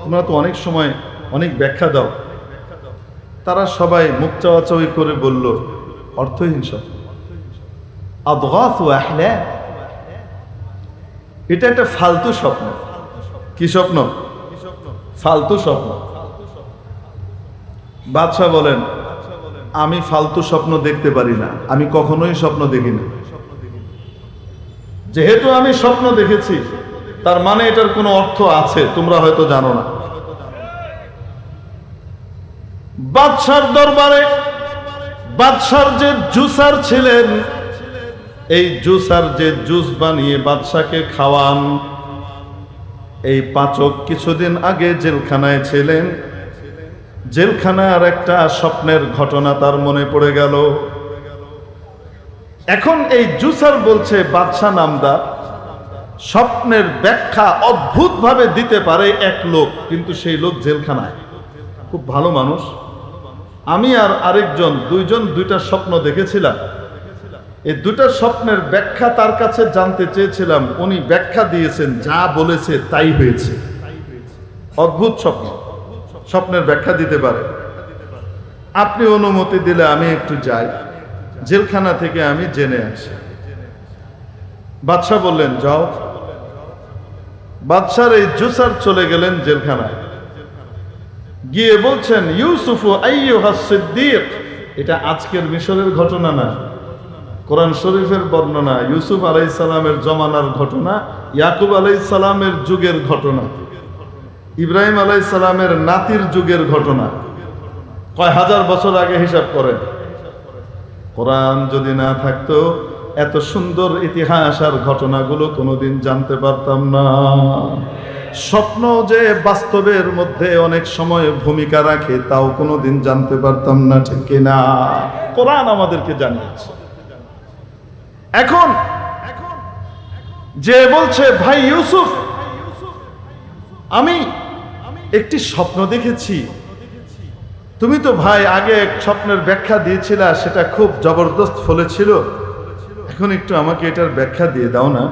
তোমরা তো অনেক সময় অনেক ব্যাখ্যা দাও। তারা সবাই মুখ চাওয়াচাওয়ি করে বলল, অর্থহীন স্বপ্ন, আদগাস ওয়া আহলাম। এটা একটা ফালতু স্বপ্ন। কি স্বপ্ন? ফালতু স্বপ্ন। বাদশা বলেন, আমি ফালতু স্বপ্ন দেখতে পারি না, আমি কখনোই স্বপ্ন দেখি না। যেহেতু আমি স্বপ্ন দেখেছি, তার মানে এটার কোনো অর্থ আছে, তোমরা হয়তো জানো না। বাদশার দরবারে বাদশার যে জুসার ছিলেন, এই জুসার যে জুস বানিয়ে বাদশাকে খাওয়ান, এই পাচক কিছুদিন আগে জেলখানায় ছিলেন। জেলখানার একটা স্বপ্নের ঘটনা তার মনে পড়ে গেল। এখন এই জুসার বলছে, বাদশা নামদার স্বপ্নের ব্যাখ্যা অদ্ভুতভাবে দিতে পারে এক লোক, কিন্তু সেই লোক জেলখানায়, খুব ভালো মানুষ। আমি আর আরেকজন, দুইজন দুইটা স্বপ্ন দেখেছিলাম। এই দুটা স্বপ্নের ব্যাখ্যা তার কাছে জানতে চেয়েছিলাম, উনি ব্যাখ্যা দিয়েছেন, যা বলেছে তাই হয়েছে। অদ্ভুত স্বপ্ন, স্বপ্নের ব্যাখ্যা দিতে পারে। আপনি অনুমতি দিলে আমি একটু যাই, জেলখানা থেকে আমি জেনে আসি। বাদশা বললেন, যাও। বাদশার এই জুসার চলে গেলেন জেলখানায়, গিয়ে বলছেন, ইউসুফ আইয়ুহাস সিদ্দিক। এটা আজকের মিশরের ঘটনা না, কোরআন শরীফের বর্ণনা। ইউসুফ আলাইহিস সালামের জমানার ঘটনা, ইয়াকুব আলাইহিস সালামের যুগের ঘটনা, ইব্রাহিম আলাইহিস সালামের নাতির যুগের ঘটনা। কয় হাজার বছর আগে হিসাব করেন। কোরআন যদি না থাকতো, এত সুন্দর ইতিহাস আর ঘটনাগুলো কোনোদিন জানতে পারতাম না। স্বপ্ন যে বাস্তবের মধ্যে অনেক সময় ভূমিকা রাখে, তাও কোনোদিন জানতে পারতাম না, ঠিক কিনা? কোরআন আমাদেরকে জানিয়েছে। এখন যে বলছে, ভাই ইউসুফ, আমি একটি স্বপ্ন দেখেছি। তুমি তো ভাই আগে এক স্বপ্নের ব্যাখ্যা দিয়েছিলা, সেটা খুব জবরদস্ত ফলেছিল। এখন একটু আমাকে এটার ব্যাখ্যা দিয়ে দাও না।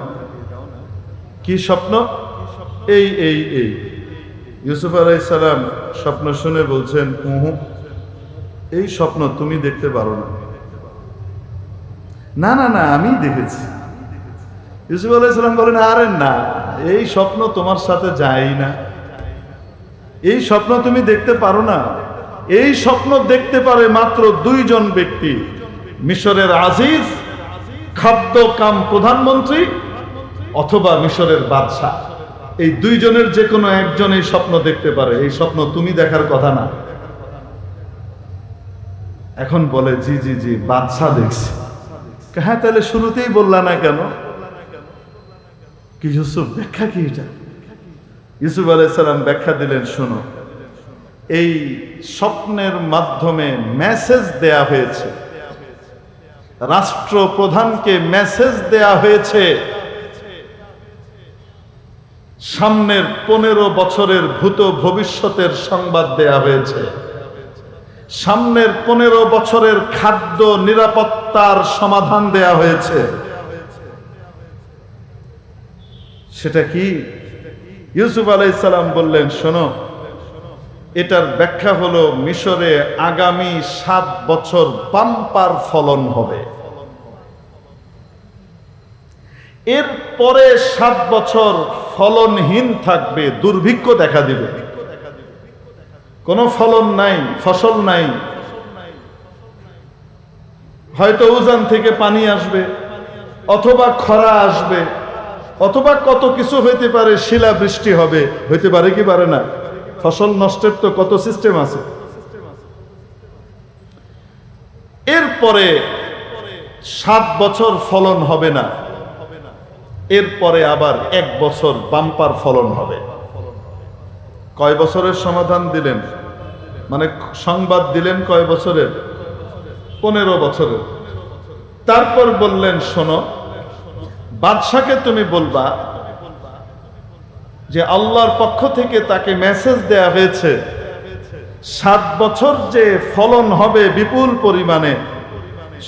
কি স্বপ্ন? এই এই এই। ইউসুফ আলাইহিস সালাম স্বপ্ন শুনে বলছেন, এই স্বপ্ন তুমি দেখতে পারো না। না না না, আমি দেখেছি। ইউসুফ আলাইহিস সালাম বলেন, আরে না, এই স্বপ্ন তোমার সাথে যায় না, এই স্বপ্ন তুমি দেখতে পারো না। এই স্বপ্ন দেখতে পারে মাত্র দুইজন ব্যক্তি, মিশরের আজিজ খাদ্য কাম প্রধানমন্ত্রী অথবা মিশরের বাদশাহ। এই দুইজনের যে কোনো একজন এই স্বপ্ন দেখতে পারে, এই স্বপ্ন তুমি দেখার কথা না। এখন বলে, জি জি জি বাদশাহ দেখছি। হ্যাঁ, তাহলে শুরুতেই বললা না কেন? কি ইউসুফ, ব্যাখ্যা কি এটা? ইউসুফ আলাইহিস সালাম ব্যাখ্যা দিলেন, শোনো, এই স্বপ্নের মাধ্যমে মেসেজ দেয়া হয়েছে, রাষ্ট্রপ্রধানকে মেসেজ দেয়া হয়েছে সামনের 15 বছরের ভূত ভবিষ্যতের সংবাদ দেয়া হয়েছে, সামনের 15 বছরের খাদ্য নিরাপত্তার সমাধান দেয়া হয়েছে। সেটা কি? ইউসুফ আলাইহিস সালাম বললেন, শোনো, এটার ব্যাখ্যা হলো মিশরে আগামী 7 বছর বাম্পার ফলন হবে, এরপরে 7 বছর ফলনহীন থাকবে, দুর্ভিক্ষ দেখা দিবে, কোনো ফলন নাই, ফসল নাই। হয়তো উজান থেকে পানি আসবে, অথবা খরা আসবে, অথবা কত কিছু হইতে পারে, শিলা বৃষ্টি হবে, হইতে পারে কি পারে না? ফসল নষ্টের তো কত সিস্টেম আছে। এরপরে 7 বছর ফলন হবে না, এরপরে আবার 1 বছর বাম্পার ফলন হবে। কয় বছরের সমাধান দিলেন? মানে সংবাদ দিলেন কয় বছরের? 15 বছরের। তারপর বললেন, শোনো, বাদশাকে তুমি বলবা যে আল্লাহর পক্ষ থেকে তাকে মেসেজ দেয়া হয়েছে 7 বছর যে ফলন হবে বিপুল পরিমাণে,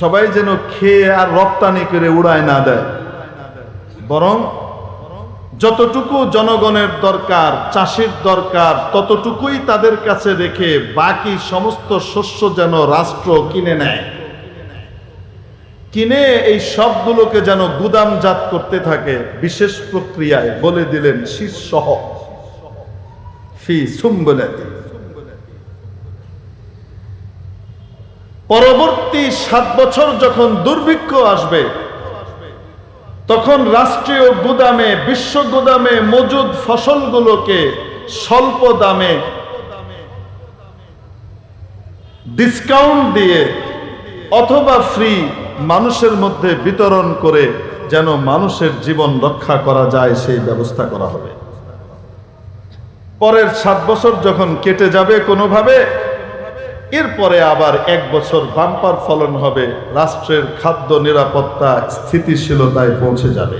সবাই যেন খেয়ে আর রপ্তানি করে উড়ায় না দেয়, বরং যতটুকু জনগণের দরকার, চাষির দরকার, ততটুকুই তাদের কাছে রেখে বাকি সমস্ত শস্য যেন রাষ্ট্র কিনে নেয়, কিনে এই সবগুলোকে যেন গুদামজাত করতে থাকে বিশেষ প্রক্রিয়ায়। বলে দিলেন শীর্ষহ ফি সুম্বুলাতি। পরবর্তী 7 বছর যখন দুর্ভিক্ষ আসবে, তখন রাষ্ট্রীয় গুদামে, বিশ্ব গুদামে মজুদ ফসলগুলোকে স্বল্প দামে ডিসকাউন্ট দিয়ে অথবা ফ্রি মানুষের মধ্যে বিতরণ করে যেন মানুষের জীবন রক্ষা করা যায় সেই ব্যবস্থা করা হবে। পরের 7 বছর যখন কেটে যাবে কোনোভাবে, এরপরে আবার 1 বছর বাম্পার ফলন হবে, রাষ্ট্রের খাদ্য নিরাপত্তা স্থিতিশীলতায় পৌঁছে যাবে।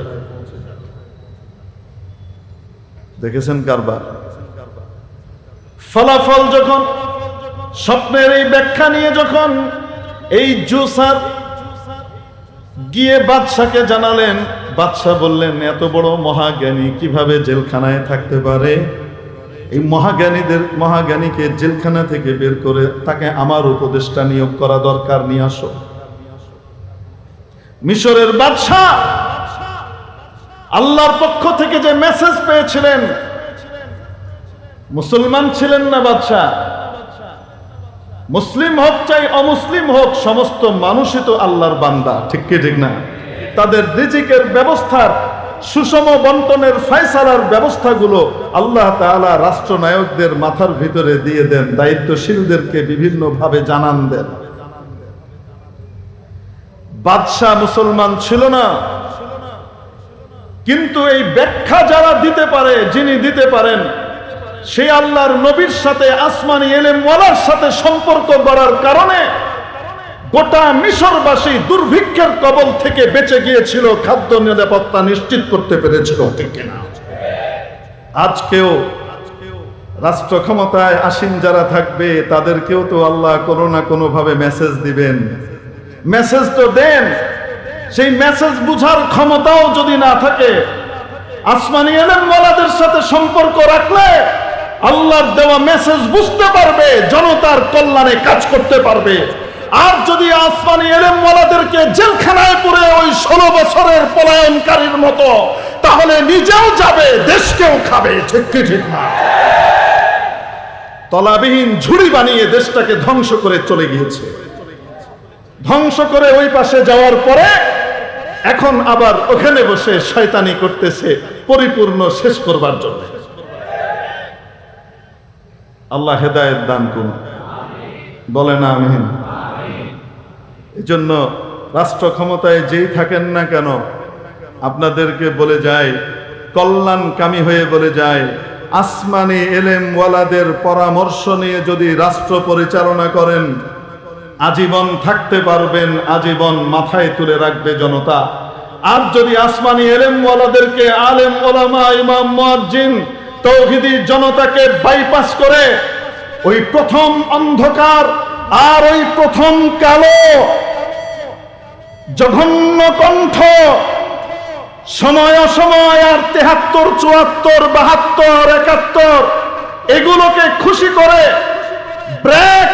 দেখেছেন কারবার? ফলাফল যখন স্বপ্নের এই ব্যাখ্যা নিয়ে যখন এই জুসার গিয়ে বাদশাকে জানালেন, বাদশাহ বললেন, এত বড় মহাজ্ঞানী কিভাবে জেলখানায় থাকতে পারে? এই মহাজ্ঞানীকে জেলখানা থেকে বের করে তাকে আমার উপদেষ্টা নিয়োগ করা দরকার, নিয়ে আসো। মিশরের বাদশাহ আল্লাহর পক্ষ থেকে যে মেসেজ পেয়েছিলেন, মুসলমান ছিলেন না বাদশাহ, মুসলিম হোক চাই অমুসলিম হোক, সমস্ত মানুষই তো আল্লাহর বান্দা, ঠিক কি ঠিক না? তাদের রিজিকের ব্যবস্থার সুষম বন্টনের ফয়সালার ব্যবস্থাগুলো আল্লাহ তাআলা রাষ্ট্রনায়কদের মাথার ভিতরে দিয়ে দেন, দায়িত্বশীলদেরকে বিভিন্নভাবে জানান দেন। বাদশাহ মুসলমান ছিল না, কিন্তু এই ব্যাখ্যা যারা দিতে পারে, যিনি দিতে পারেন, সেই আল্লাহর নবীর সাথে, আসমানি এলেমওয়ালার সাথে সম্পর্ক গড়ার কারণে গোটা মিশরবাসী দুর্ভিক্ষের কবল থেকে বেঁচে গিয়েছিল, খাদ্য নিরাপত্তা নিশ্চিত করতে পেরেছিল, ঠিক কিনা? আজকেও রাষ্ট্র ক্ষমতায় আসীন যারা থাকবে, তাদেরকেও তো আল্লাহ কোনো না কোনো ভাবে মেসেজ দিবেন। মেসেজ তো দেন, সেই মেসেজ বুঝার ক্ষমতাও যদি না থাকে, আসমানি এলেমওয়ালাদের সাথে সম্পর্ক রাখলে আল্লাহর দেওয়া মেসেজ বুঝতে পারবে, জনতার কল্যাণে কাজ করতে পারবে। আর যদি আসমানি এলেমওয়ালাদেরকে জেলখানায় পুরে ওই 16 বছরের পলায়নকারীর মতো, তাহলে নিজেও যাবে, দেশকেও খাবে। ঠিক কি ঠিক না? তলাবিহীন ঝুড়ি বানিয়ে দেশটাকে ধ্বংস করে চলে গিয়েছে। ধ্বংস করে ওই পাশে যাওয়ার পরে এখন আবার ওখানে বসে শয়তানি করতেছে পরিপূর্ণ শেষ করবার জন্য। আল্লাহ হেদায়েত দান করুন, বলেন আমিন। এই জন্য রাষ্ট্র ক্ষমতায় যেই থাকেন না কেন, আপনাদেরকে বলে যায়, কল্যাণকামী হয়ে বলে যায়, আসমানি এলেমওয়ালাদের পরামর্শ নিয়ে যদি রাষ্ট্র পরিচালনা করেন, আজীবন থাকতে পারবেন, আজীবন মাথায় তুলে রাখবে জনতা। আর যদি আসমানি এলেমওয়ালাদেরকে, আলেম ওলামা, ইমাম, মুয়াজ্জিন, তাওহীদি জনতাকে বাইপাস করে ওই প্রথম অন্ধকার আর ওই প্রথম কালো জঘন্য কণ্ঠ সময় অসময় আর 73, 74, 72, 71 এগুলোকে খুশি করে ব্রেক,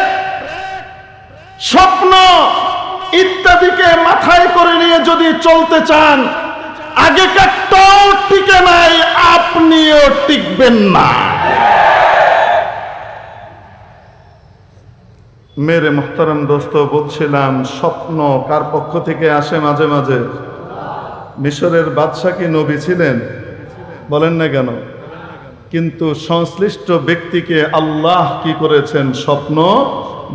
স্বপ্ন ইত্যাদিকে মাথায় করে নিয়ে যদি চলতে চান, আগেকারটাও টিকে নাই, আপনিও টিকবেন না। মেরে মুহতারাম দোস্ত, বলছিলাম স্বপ্ন কার পক্ষ থেকে আসে? মাঝে মাঝে মিশরের বাদশা কি নবী ছিলেন? বলেন না কেন? কিন্তু সংশ্লিষ্ট ব্যক্তিকে আল্লাহ কি করেছেন? স্বপ্ন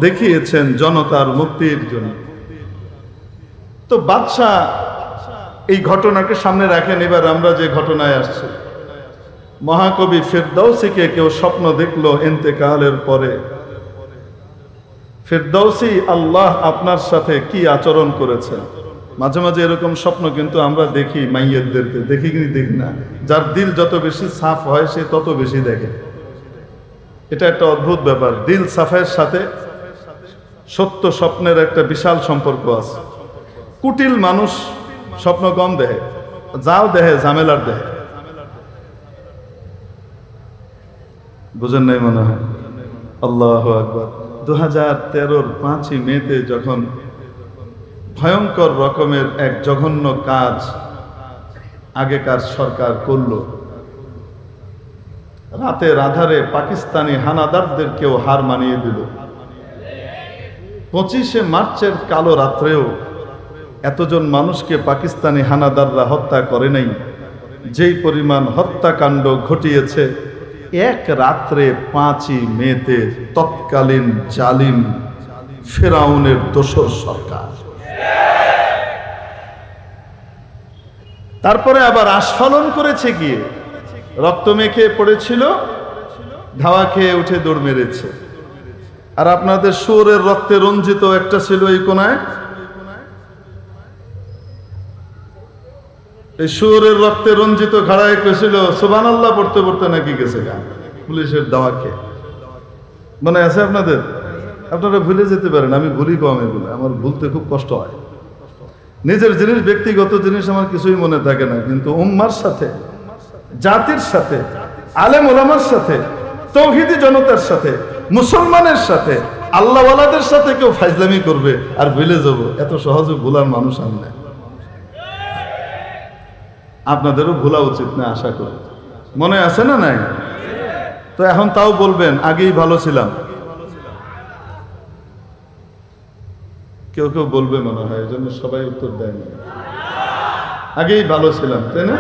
দেখিয়েছেন জনতার মুক্তির জন্য। তো বাদশা এই ঘটনাকে সামনে রাখেন। এবার আমরা যে ঘটনায় আসছি, মহাকবি ফেরদৌসীকে কেউ স্বপ্ন দেখলো ইন্তেকালের পরে। ফেরদৌসী, আল্লাহ আপনার সাথে কি আচরণ করেছেন? মাঝে মাঝে এরকম স্বপ্ন কিন্তু আমরা দেখি, মাইয়েরদেরকে দেখি কি দেখি না? যার দিল যত বেশি সাফ হয় সে তত বেশি দেখে। এটা একটা অদ্ভুত ব্যাপার। দিল সাফের সাথে সত্য স্বপ্নের একটা বিশাল সম্পর্ক আছে। কুটিল মানুষ স্বপ্ন কম দেখে, যাও দেখে ঝামেলার দেখে। বুঝেন নাই মনে হয়? আল্লাহু আকবার। 2013-র 5ই মেতে যখন ভয়ঙ্কর রকমের এক জঘন্য কাজ আগেকার সরকার করল, রাতের আধারে পাকিস্তানি হানাদারদেরকেও হার মানিয়ে দিল। 25শে মার্চের কালো রাত্রেও এতজন মানুষকে পাকিস্তানি হানাদাররা হত্যা করে নাই। যেই পরিমাণ হত্যাকাণ্ড ঘটিয়েছে এক রাত্রে 5ই মেতে তৎকালীন জালিম ফেরাউনের দোসর সরকার। তারপরে আবার আস্ফালন করেছে গিয়ে, রক্ত মেখে পড়েছিল, ধাওয়া খেয়ে উঠে দৌড় মেরেছে। আর আপনাদের শুয়োরের রক্তে রঞ্জিত একটা ছিল এই কোনায়, এই শুয়োরের রক্তে রঞ্জিত ঘাড়ায় কেছিল সুবহানাল্লাহ পড়তে পড়তে নাকি গেছে গা পুলিশের দাওয়া খেয়ে। মনে আছে আপনাদের? আপনারা ভুলে যেতে পারেন, আমি ভুলি কম এগুলো, আমার ভুলতে খুব কষ্ট হয়। নিজের জিনিস, ব্যক্তিগত জিনিস আমার কিছুই মনে থাকে না, কিন্তু উম্মার সাথে, জাতির সাথে, আলেম ওলামার সাথে, তাওহীদি জনতার সাথে, মুসলমানের সাথে, আল্লাহওয়ালাদের সাথে কেউ ফাজলামি করবে আর ভুলে যাব, এত সহজে ভুলার মানুষ আমি না। আপনাদেরও ভোলা উচিত না আশা করি। মনে আছে না নাই? তো এখন তাও বলবেন আগেই ভালো ছিলাম। কেউ কেউ বলবে মনে হয়, এই জন্য সবাই উত্তর দেয় না। আগেই ভালো ছিলাম, তাই না?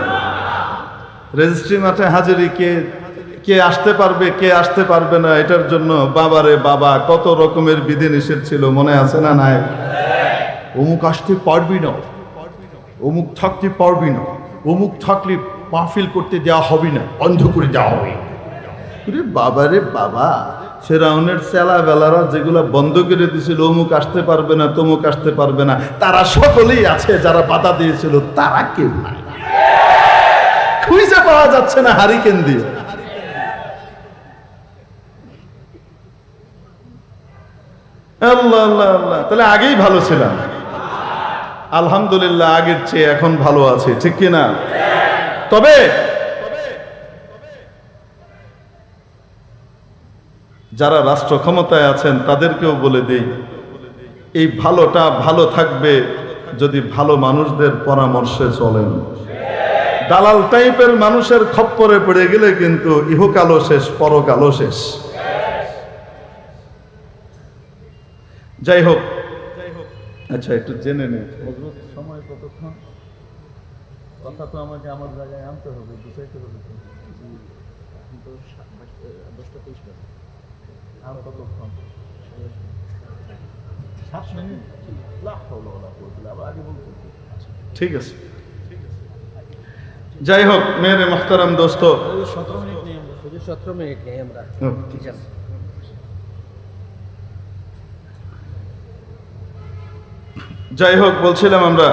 রেজিস্ট্রি মাঠে হাজিরি কে আসতে পারবে, কে আসতে পারবে না, এটার জন্য বাবারে বাবা কত রকমের বিধি নিষেধ ছিল। মনে আছে না নাই? অমুক আসতে পারবি না, অমুক থাকতে পারবি না, অমুক থাকলে মাহফিল করতে দেওয়া হবে না, বন্ধ করে দেওয়া হবে। বাবারে বাবা, ফেরাউনের চেলা বেলারা যেগুলো বন্ধ করে দিয়েছিল, অমুক আসতে পারবে না, তমুক আসতে পারবে না, তারা সকলেই আছে। যারা বাধা দিয়েছিল তারা কেউ নাই, খুঁজে পাওয়া যাচ্ছে না হারিকেন দিয়ে। আল্লাহ আল্লাহ আল্লাহ। তাহলে আগেই ভালো ছিলাম, আলহামদুলিল্লাহ, আগের চেয়ে এখন ভালো আছে, ঠিক কিনা? তবে যারা রাষ্ট্র ক্ষমতায় আছেন তাদেরকেও বলে দেই, এই ভালোটা ভালো থাকবে যদি ভালো মানুষদের পরামর্শে চলেন। দালাল টাইপের মানুষের খপ্পরে পড়ে গেলে কিন্তু ইহকালও শেষ, পরকালও শেষ। যাই হোক, আচ্ছা একটু জেনে নে সময় কতক্ষণ, কথা তো আমাকে আমার জায়গায় আনতে হবে, বুঝাইতে হবে। 10টা 23 মিনিট আর কতক্ষণ? 7 মিনিট। ঠিক আছে, যাই হোক মেরে মুহতারাম দোস্ত, 17 মিনিট নেই, 17 মিনিট নেই আমরা, ঠিক আছে। যাই হোক, বলছিলাম আমরা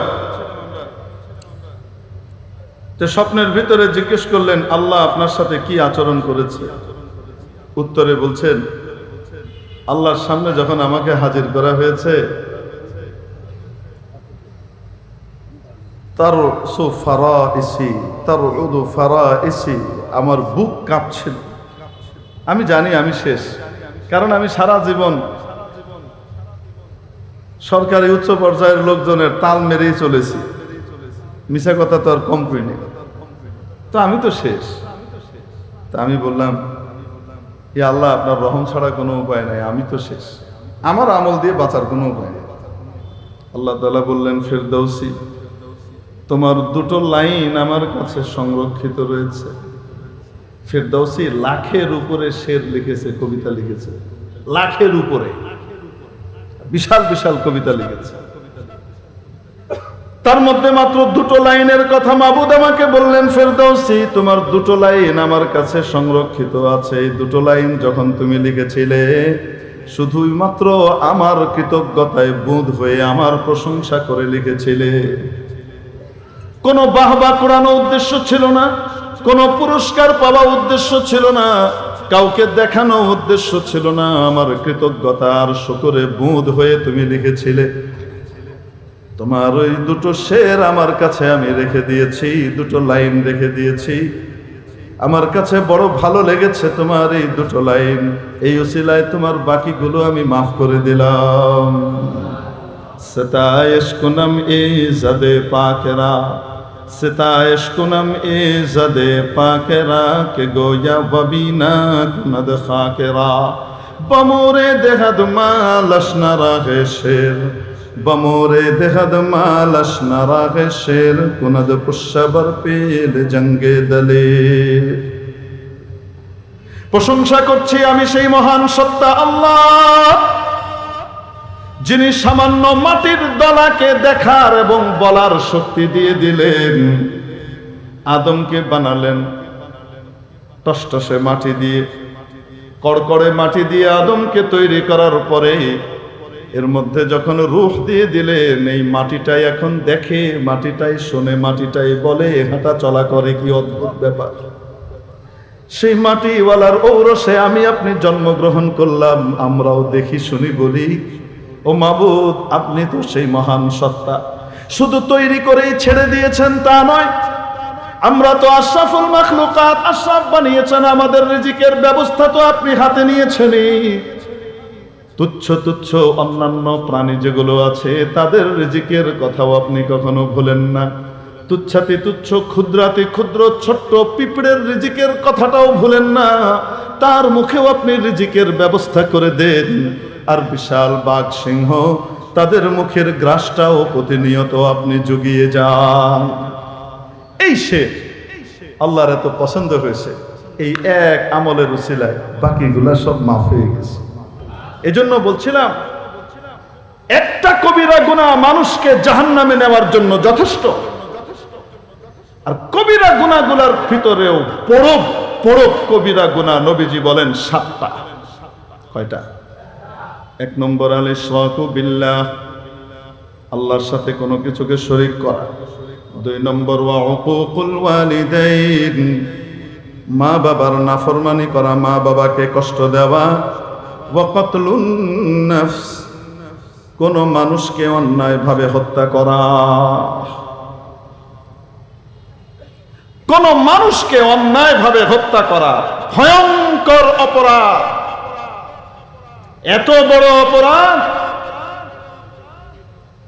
যে স্বপ্নের ভিতরে জিজ্ঞেস করলেন আল্লাহ আপনার সাথে কি আচরণ করেছে। উত্তরে বলছেন আল্লাহর সামনে যখন আমাকে হাজির করা হয়েছে আমার বুক কাঁপছিল। আমি জানি আমি শেষ, কারণ আমি সারা জীবন সরকারি উচ্চ পর্যায়ের লোকজনের তাল মেরেই চলেছি, মিছা কথা তো আর কম করিনি, তো আমি তো শেষ। তা আমি বললাম ইয়া আল্লাহ আপনার রহম ছাড়া কোনো উপায় নাই, আমি তো শেষ, আমার আমল দিয়ে বাঁচার কোনো উপায় নেই। আল্লাহ তাআলা বললেন ফেরদৌসী তোমার দুটো লাইন আমার কাছে সংরক্ষিত রয়েছে। ফেরদৌসী লাখের উপরে শের লিখেছে, কবিতা লিখেছে, লাখের উপরে বিশাল বিশাল কবিতা লিখেছে। তার মধ্যে মাত্র দুটো লাইনের কথা মাবুদ আমাকে বললেন ফেরদৌসী তোমার দুটো লাইন আমার কাছে সংরক্ষিত আছে। এই দুটো লাইন যখন তুমি লিখেছিলে শুধুই মাত্র আমার কৃতজ্ঞতায় বুঁদ হয়ে আমার প্রশংসা করে লিখেছিলে। কোনো বাহবা কুড়ানো উদ্দেশ্য ছিল না, কোনো পুরস্কার পাওয়া উদ্দেশ্য ছিল না, কাউকে দেখানো উদ্দেশ্য ছিল না, আমার কৃতজ্ঞতার শুকরে বুঁদ হয়ে তুমি লিখেছিলে। তোমার ওই দুটো শের আমার কাছে আমি রেখে দিয়েছি, দুটো লাইন রেখে দিয়েছি। আমার কাছে বড় ভালো লেগেছে তোমার এই দুটো লাইন, এই উসিলায় তোমার বাকিগুলো আমি মাফ করে দিলাম। সতায়েশ কুনম এ জাদে পাকেরা, সতায়েশ কুনম এ জাদে পাকেরা কে গোয়া ববিনা কুনদ খাকেরা বমোরে দেহাদ মালাস না রাগে শের, বমোরে দেহাদ মালাস না রাগে শের কুনদ পুষ্যবর পেল জঙ্গে দলে। প্রশংসা করছি আমি সেই মহান সত্তা আল্লাহ, যিনি সামান্য মাটির দলাকে দেখার এবং বলার শক্তি দিয়ে দিলেন। আদমকে বানালেন টসটসে মাটি দিয়ে, কড়কড়ে মাটি দিয়ে আদমকে তৈরি করার পরে এর মধ্যে যখন রূহ দিয়ে দিলেন, এই মাটিটাই এখন দেখে, মাটিটাই শোনে, মাটিটাই বলে, হাঁটা চলা করে, কি অদ্ভুত ব্যাপার। সেই মাটিওয়ালার ঔরসে আমি আপনি জন্মগ্রহণ করলাম, আমরাও দেখি শুনি বলি ও মাবুদ আপনি তো সেই মহান সত্তা। শুধু তৈরি করেই ছেড়ে দিয়েছেন তা নয়, আমরা তো আশরাফুল মাখলুকাত, আশরাফ বানিয়েছেন, আমাদের রিজিকের ব্যবস্থা তো আপনি হাতে নিয়েছেনই। তুচ্ছ তুচ্ছ অন্যান্য প্রাণী যেগুলো আছে তাদের রিজিকের কথাও আপনি কখনো ভুলেন না। তুচ্ছাতি তুচ্ছ ক্ষুদ্রাতি ক্ষুদ্র ছোট্ট পিঁপড়ের রিজিকের কথাটাও ভুলেন না, তার মুখেও আপনি রিজিকের ব্যবস্থা করে দেন। আর বিশাল বাঘ সিংহ তাদের মুখের গ্রাসটাও প্রতিনিয়ত আপনি জুগিয়ে যান। এই সে আল্লাহর এত পছন্দ হয়েছে, এই এক আমলের উসিলায় বাকিগুলা সব মাফ হয়ে গেছে। এজন্য বলছিলাম একটা কবিরা গুনাহ মানুষকে জাহান্নামে নেওয়ার জন্য যথেষ্ট। আর কবিরা গুনাহগুলোর ভিতরেও পরব পরব কবিরা গুনাহ নবীজি বলেন 7টা। কয়টা? 1 নম্বর আল ইশরাকু বিল্লাহ, আল্লাহর সাথে কোনো কিছুকে শরীক করা। 2 নম্বর ওয়া উকুকুল ওয়ালিদাইন, মা বাবার নাফরমানি করা, মা বাবাকে কষ্ট দেওয়া। ওয়া কাতলুন নাফস, কোন মানুষকে অন্যায়ভাবে হত্যা করা। কোন মানুষকে অন্যায়ভাবে হত্যা করা ভয়ঙ্কর অপরাধ, এত বড় অপরাধ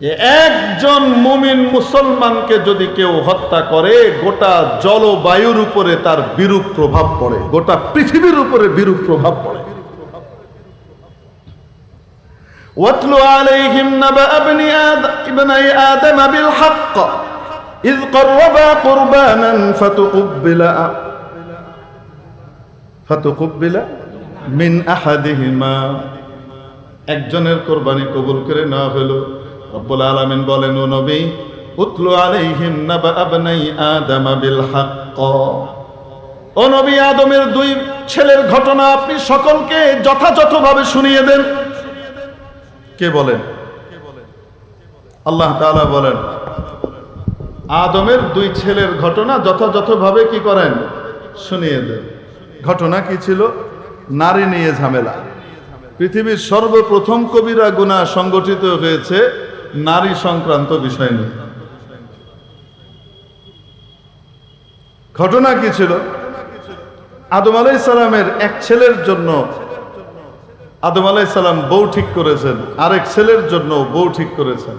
যে একজন মুমিন মুসলমানকে যদি কেউ হত্যা করে গোটা জলবায়ুর উপরে তার বিরূপ প্রভাব পড়ে, গোটা পৃথিবীর উপরে বিরূপ প্রভাব পড়ে। ওয়াতলু আলাইহিম নাবা ইবনাই আদম বিল হক ইয ক্বাররাবা কুরবানান ফাতুকুব্বিলা মিন আহাদিহিমা, একজনের কোরবানি কবুল করে নেওয়া হলো। রব্বুল আলামিন বলেন, ও নবী, উতলু আলাইহিম নাবা ইবনাই আদম বিল হক, ও নবী, আদমের দুই ছেলের ঘটনা আপনি সকলকে যথাযথভাবে শুনিয়ে দেন। কে বলেন? আল্লাহ তাআলা বলেন, আদমের দুই ছেলের ঘটনা যথাযথভাবে কি করেন? শুনিয়ে দেন। ঘটনা কি ছিল? নারী নিয়ে ঝামেলা। পৃথিবীর সর্বপ্রথম কবিরা গুনাহ সংগঠিত হয়েছে নারী সংক্রান্ত বিষয় নিয়ে। ঘটনা কি ছিল? আদম আলাইহিস সালামের এক ছেলের জন্য আদম আলাইহিস সালাম বউ ঠিক করেছেন, আরেক ছেলের জন্য বউ ঠিক করেছেন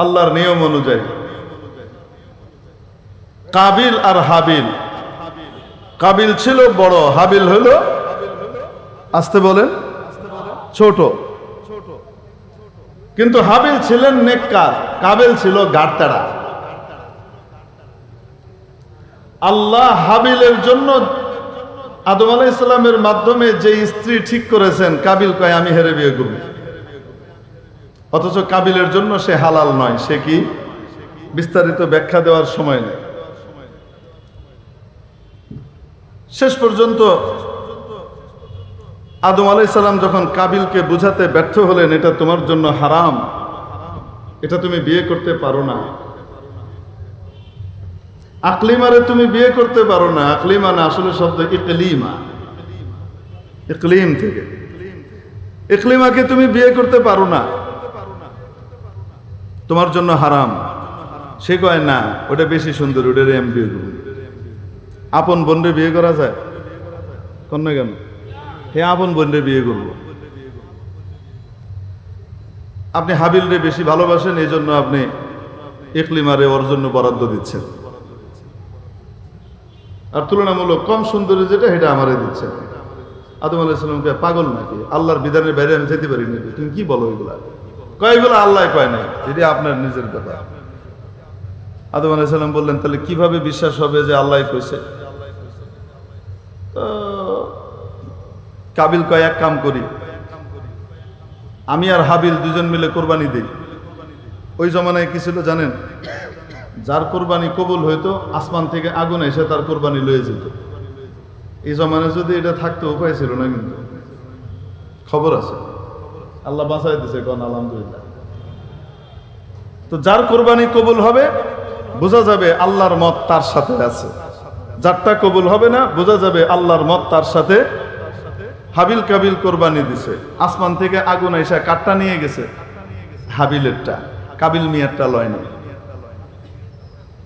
আল্লাহর নিয়ম অনুযায়ী। কাবিল আর হাবিল। কাবিল ছিল বড়, হাবিল হলো, আসতে বলেন, ছোট। কিন্তু হাবিল ছিলেন নেককার, কাবিল ছিল গাড়তাড়া। আল্লাহ হাবিলের জন্য আদম আলাইহিস সালামের মাধ্যমে যে স্ত্রী ঠিক করেছেন, কাবিল কয় আমি হেরে বিয়ে করব। অথচ কাবিলের জন্য সে হালাল নয়। সে কি? বিস্তারিত ব্যাখ্যা দেওয়ার সময় নেই। শেষ পর্যন্ত আদম আলাইহিস সালাম যখন কাবিলকে বুঝাতে ব্যর্থ হলেন, এটা তোমার জন্য হারাম, এটা তুমি বিয়ে করতে পারো না, আকলিমারে তুমি বিয়ে করতে পারো না। আকলিমা না, আসলে শব্দ ইকলিমা, ইকলিম থেকে। ইকলিমাকে তুমি বিয়ে করতে পারো না, তোমার জন্য হারাম। সে কয় না, ওটা বেশি সুন্দর, ওটারে আমি বিয়ে করব। আপন বোনরে বিয়ে করা যায়? কন্যা কেন? হে আপন বোনরে বিয়ে করব। আপনি হাবিলরে বেশি ভালোবাসেন, এই জন্য আপনি ইকলিমারে ওর জন্য বরাদ্দ দিচ্ছেন, আর তুলনামূলক কম সুন্দরী যেটা সেটা আমারে দিচ্ছেন। আদম আলাইহিস সালামকে পাগল নাকি? আল্লাহর বিধানের বাইরে আমি যেতে পারি না, তুমি কি বলো এগুলা? কয়গুলো আল্লাহ কয় নাই, এটা আপনার নিজের কথা। আদম আলাইহিস সালাম বললেন, তাহলে কিভাবে বিশ্বাস হবে যে আল্লাহ কইছে? কাবিল কয়, এক কাম করি, আমি আর হাবিল দুজন মিলে কোরবানি দিই। ওই জমানায় কি ছিল জানেন? যার কোরবানি কবুল হইতো, আসমান থেকে আগুন এসে তার কোরবানি লয়ে যেত। এই জমানায় যদি এটা থাকতো, উপায় ছিল না, কিন্তু খবর আছে, আল্লাহ বাঁচাই দিছে, কোন আলহামদুলিল্লাহ। তো যার কোরবানি কবুল হবে, বোঝা যাবে আল্লাহর মত তার সাথে আছে। যারটা কবুল হবে না, বোঝা যাবে আল্লাহর মত তার সাথে। হাবিল কাবিল কোরবানি দিছে, আসমান থেকে আগুন এসে কাঠটা নিয়ে গেছে, হাবিলেরটা, কাবিল মিয়ারটা লয় না।